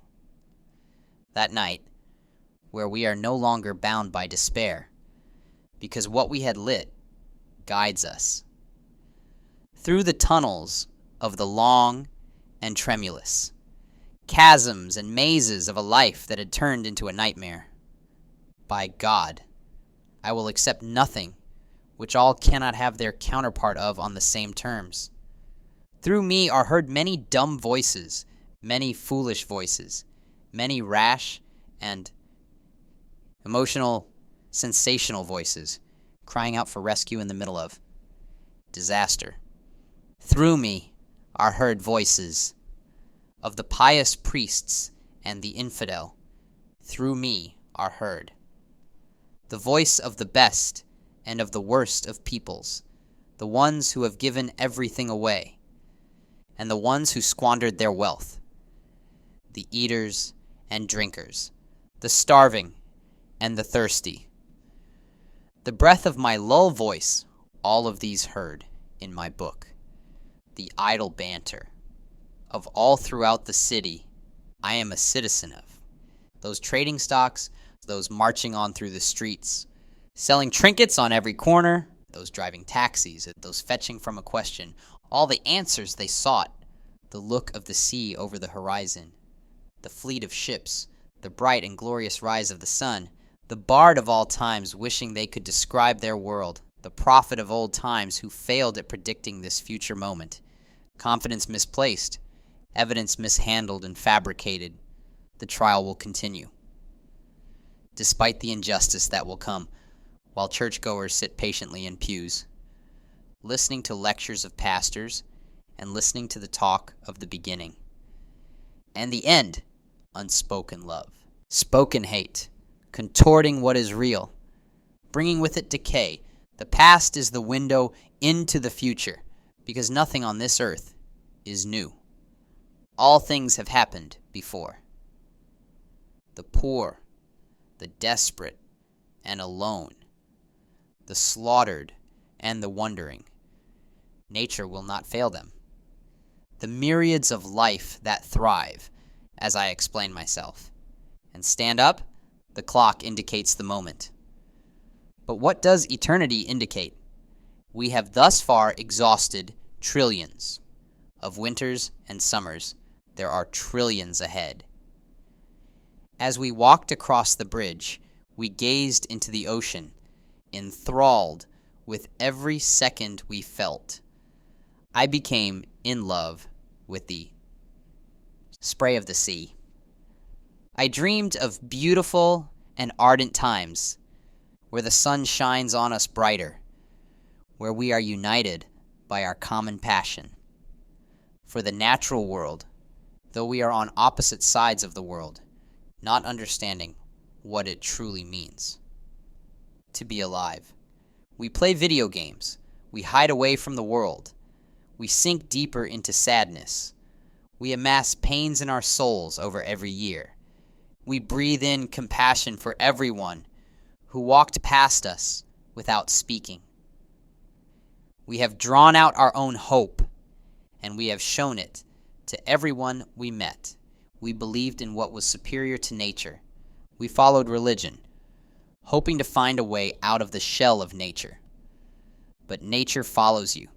that night where we are no longer bound by despair, because what we had lit guides us through the tunnels of the long and tremulous, chasms and mazes of a life that had turned into a nightmare. By God, I will accept nothing which all cannot have their counterpart of on the same terms. Through me are heard many dumb voices, many foolish voices, many rash and emotional, sensational voices, crying out for rescue in the middle of disaster. Through me are heard voices of the pious priests and the infidel. Through me are heard the voice of the best and of the worst of peoples, the ones who have given everything away, and the ones who squandered their wealth, the eaters and drinkers, the starving and the thirsty. The breath of my lull voice, all of these heard in my book. The idle banter of all throughout the city I am a citizen of. Those trading stocks, those marching on through the streets, selling trinkets on every corner, those driving taxis, those fetching from a question, all the answers they sought, the look of the sea over the horizon, the fleet of ships, the bright and glorious rise of the sun, the bard of all times wishing they could describe their world, the prophet of old times who failed at predicting this future moment, confidence misplaced, evidence mishandled and fabricated. The trial will continue, despite the injustice that will come, while churchgoers sit patiently in pews. listening to lectures of pastors, and listening to the talk of the beginning. And the end, unspoken love, spoken hate, contorting what is real, bringing with it decay. The past is the window into the future, because nothing on this earth is new. All things have happened before. The poor, the desperate, and alone, the slaughtered and the wandering. Nature will not fail them. The myriads of life that thrive, as I explain myself. And stand up, the clock indicates the moment. But what does eternity indicate? We have thus far exhausted trillions. Of winters and summers, there are trillions ahead. As we walked across the bridge, we gazed into the ocean, enthralled with every second we felt. I became in love with the spray of the sea. I dreamed of beautiful and ardent times, where the sun shines on us brighter, where we are united by our common passion for the natural world, though we are on opposite sides of the world, not understanding what it truly means to be alive. We play video games. We hide away from the world. We sink deeper into sadness. We amass pains in our souls over every year. We breathe in compassion for everyone who walked past us without speaking. We have drawn out our own hope, and we have shown it to everyone we met. We believed in what was superior to nature. We followed religion, hoping to find a way out of the shell of nature. But nature follows you,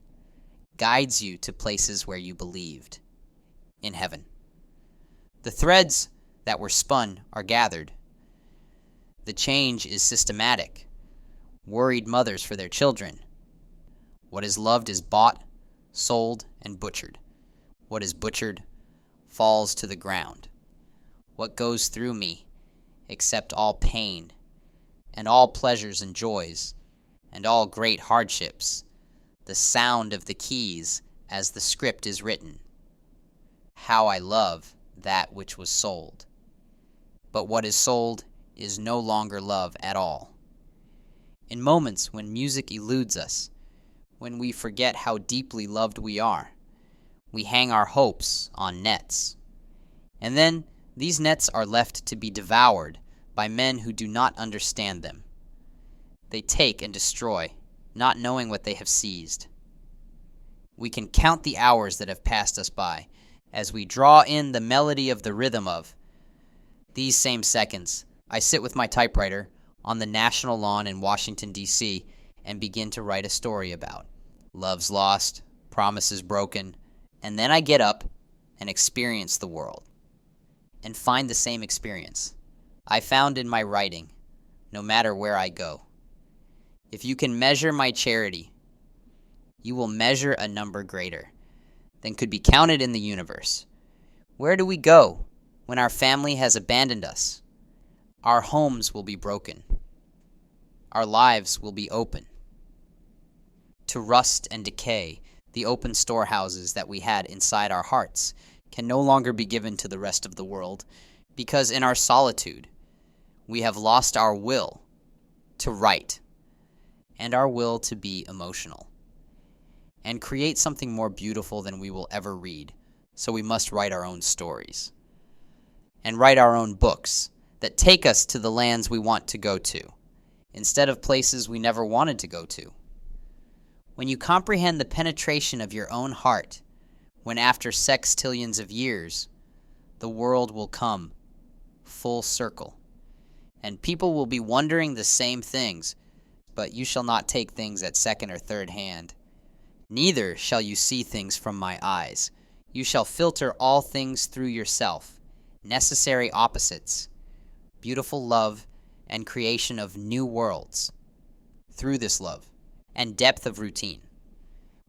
guides you to places where you believed, in heaven. The threads that were spun are gathered. The change is systematic. Worried mothers for their children. What is loved is bought, sold, and butchered. What is butchered falls to the ground. What goes through me, except all pain, and all pleasures and joys, and all great hardships, the sound of the keys as the script is written. How I love that which was sold. But what is sold is no longer love at all. In moments when music eludes us, when we forget how deeply loved we are, we hang our hopes on nets. And then these nets are left to be devoured by men who do not understand them. They take and destroy, not knowing what they have seized. We can count the hours that have passed us by as we draw in the melody of the rhythm of these same seconds. I sit with my typewriter on the national lawn in Washington, D.C., and begin to write a story about love's lost, promises broken, and then I get up and experience the world and find the same experience I found in my writing, no matter where I go. If you can measure my charity, you will measure a number greater than could be counted in the universe. Where do we go when our family has abandoned us? Our homes will be broken. Our lives will be open to rust and decay. The open storehouses that we had inside our hearts can no longer be given to the rest of the world, because in our solitude, we have lost our will to write and our will to be emotional and create something more beautiful than we will ever read. So we must write our own stories and write our own books that take us to the lands we want to go to, instead of places we never wanted to go to. When you comprehend the penetration of your own heart, when after sextillions of years, the world will come full circle, and people will be wondering the same things, but you shall not take things at second or third hand. Neither shall you see things from my eyes. You shall filter all things through yourself, necessary opposites, beautiful love, and creation of new worlds through this love and depth of routine.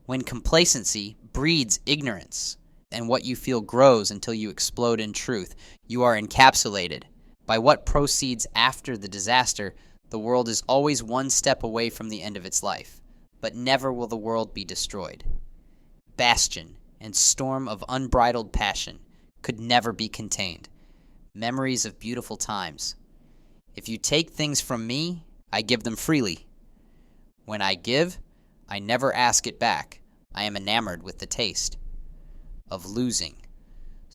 When complacency breeds ignorance, and what you feel grows until you explode in truth, you are encapsulated by what proceeds after the disaster. The world is always one step away from the end of its life. but never will the world be destroyed. Bastion and storm of unbridled passion could never be contained. Memories of beautiful times. If you take things from me, I give them freely. When I give, I never ask it back. I am enamored with the taste of losing.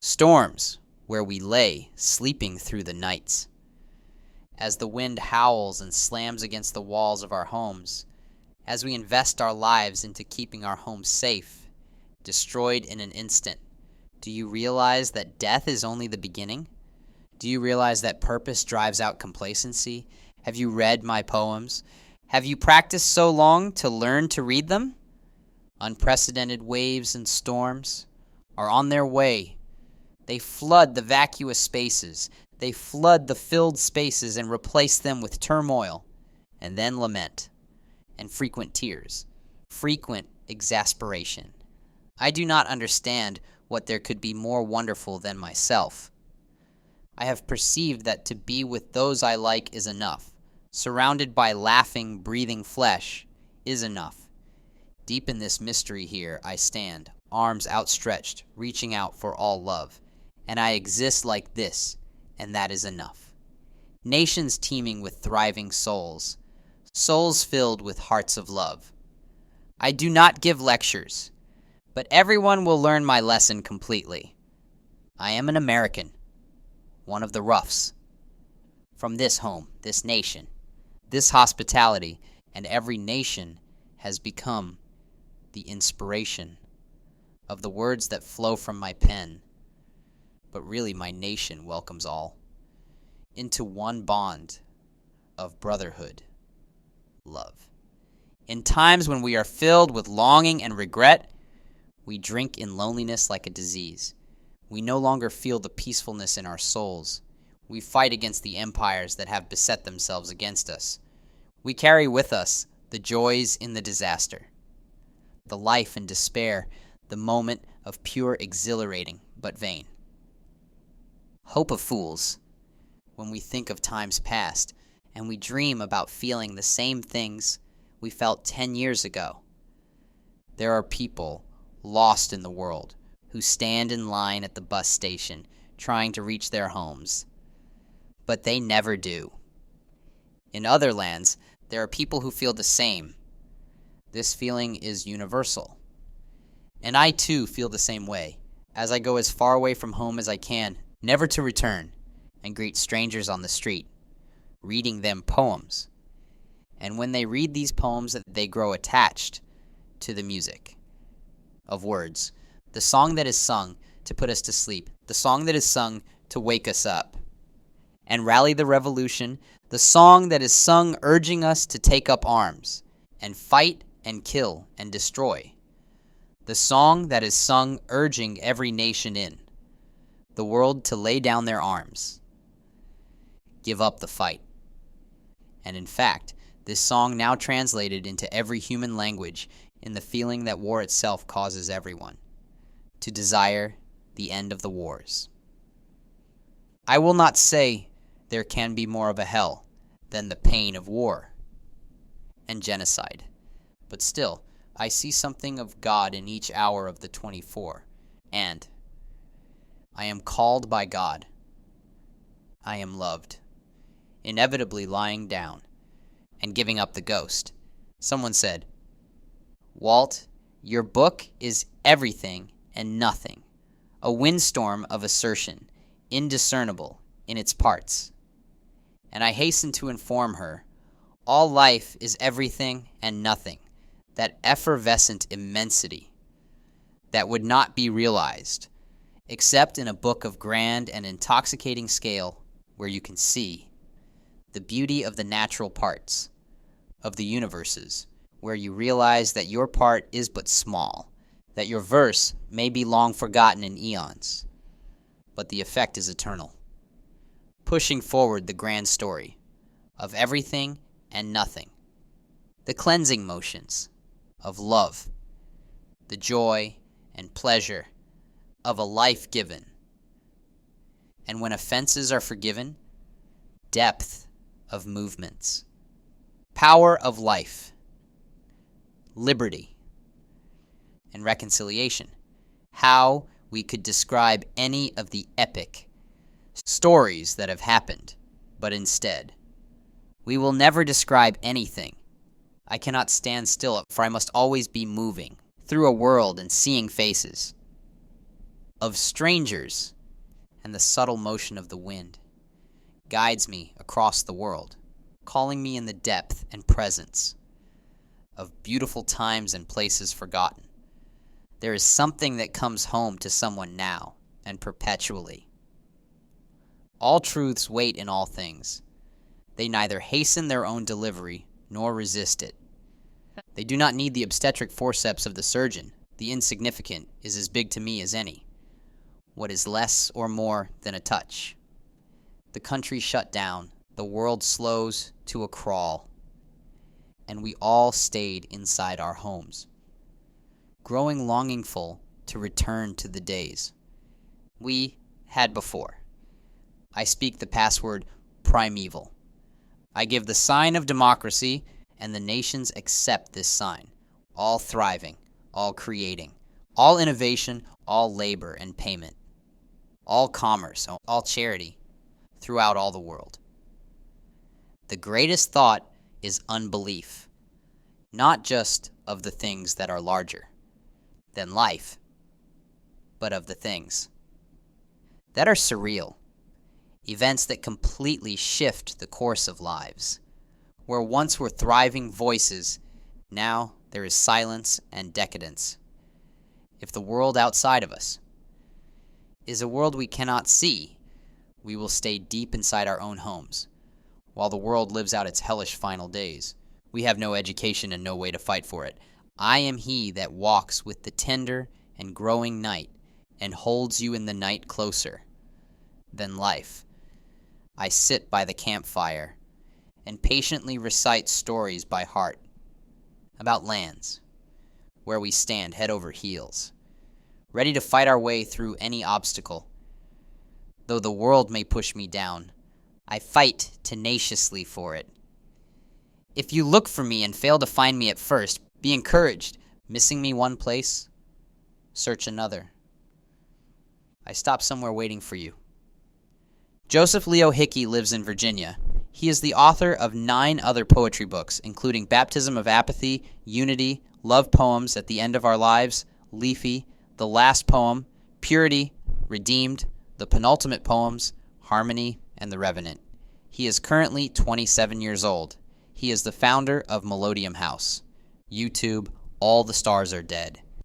Storms, where we lay, sleeping through the nights. As the wind howls and slams against the walls of our homes, as we invest our lives into keeping our homes safe, destroyed in an instant, do you realize that death is only the beginning? Do you realize that purpose drives out complacency? Have you read my poems? Have you practiced so long to learn to read them? Unprecedented waves and storms are on their way. They flood the vacuous spaces. They flood the filled spaces and replace them with turmoil, and then lament, and frequent tears, frequent exasperation. I do not understand what there could be more wonderful than myself. I have perceived that to be with those I like is enough. Surrounded by laughing, breathing flesh is enough. Deep in this mystery here I stand, arms outstretched, reaching out for all love. And I exist like this, and that is enough. Nations teeming with thriving souls, souls filled with hearts of love. I do not give lectures, but everyone will learn my lesson completely. I am an American, one of the roughs. From this home, this nation, this hospitality, and every nation has become the inspiration of the words that flow from my pen. But really my nation welcomes all into one bond of brotherhood, love. In times when we are filled with longing and regret, we drink in loneliness like a disease. We no longer feel the peacefulness in our souls. We fight against the empires that have beset themselves against us. We carry with us the joys in the disaster, the life in despair, the moment of pure exhilarating but vain. Hope of fools, when we think of times past, and we dream about feeling the same things we felt 10 years ago. There are people lost in the world who stand in line at the bus station trying to reach their homes, but they never do. In other lands, there are people who feel the same. This feeling is universal. And I too feel the same way, as I go as far away from home as I can, never to return, and greet strangers on the street, reading them poems. And when they read these poems, they grow attached to the music of words, the song that is sung to put us to sleep, the song that is sung to wake us up and rally the revolution, the song that is sung urging us to take up arms and fight and kill and destroy, the song that is sung urging every nation in the world to lay down their arms, give up the fight. And in fact, this song now translated into every human language in the feeling that war itself causes everyone to desire the end of the wars. I will not say there can be more of a hell than the pain of war and genocide, but still, I see something of God in each hour of the 24, and I am called by God. I am loved, inevitably lying down and giving up the ghost. Someone said, "Walt, your book is everything and nothing, a windstorm of assertion, indiscernible in its parts." And I hasten to inform her, all life is everything and nothing, that effervescent immensity that would not be realized except in a book of grand and intoxicating scale where you can see the beauty of the natural parts of the universes, where you realize that your part is but small, that your verse may be long forgotten in eons, but the effect is eternal, pushing forward the grand story of everything and nothing, the cleansing motions of love, the joy and pleasure of a life given. And when offenses are forgiven, depth of movements, power of life, liberty, and reconciliation. How we could describe any of the epic stories that have happened, but instead, we will never describe anything. I cannot stand still, for I must always be moving through a world and seeing faces of strangers, and the subtle motion of the wind guides me across the world, calling me in the depth and presence of beautiful times and places forgotten. There is something that comes home to someone now and perpetually. All truths wait in all things. They neither hasten their own delivery nor resist it. They do not need the obstetric forceps of the surgeon. The insignificant is as big to me as any. What is less or more than a touch? The country shut down, the world slows to a crawl, and we all stayed inside our homes, growing longingful to return to the days we had before. I speak the password primeval. I give the sign of democracy, and the nations accept this sign. All thriving, all creating, all innovation, all labor and payment, all commerce, all charity throughout all the world. The greatest thought is unbelief, not just of the things that are larger than life, but of the things that are surreal, events that completely shift the course of lives. Where once were thriving voices, now there is silence and decadence. If the world outside of us is a world we cannot see, we will stay deep inside our own homes. While the world lives out its hellish final days, we have no education and no way to fight for it. I am he that walks with the tender and growing night and holds you in the night closer than life. I sit by the campfire and patiently recite stories by heart about lands where we stand head over heels, ready to fight our way through any obstacle. Though the world may push me down, I fight tenaciously for it. If you look for me and fail to find me at first, be encouraged. Missing me one place, search another. I stop somewhere waiting for you. Joseph Leo Hickey lives in Virginia. He is the author of 9 other poetry books, including Baptism of Apathy, Unity, Love Poems at the End of Our Lives, Leafy, The Last Poem, Purity, Redeemed, The Penultimate Poems, Harmony, and The Revenant. He is currently 27 years old. He is the founder of Melodium House. YouTube, All the Stars Are Dead.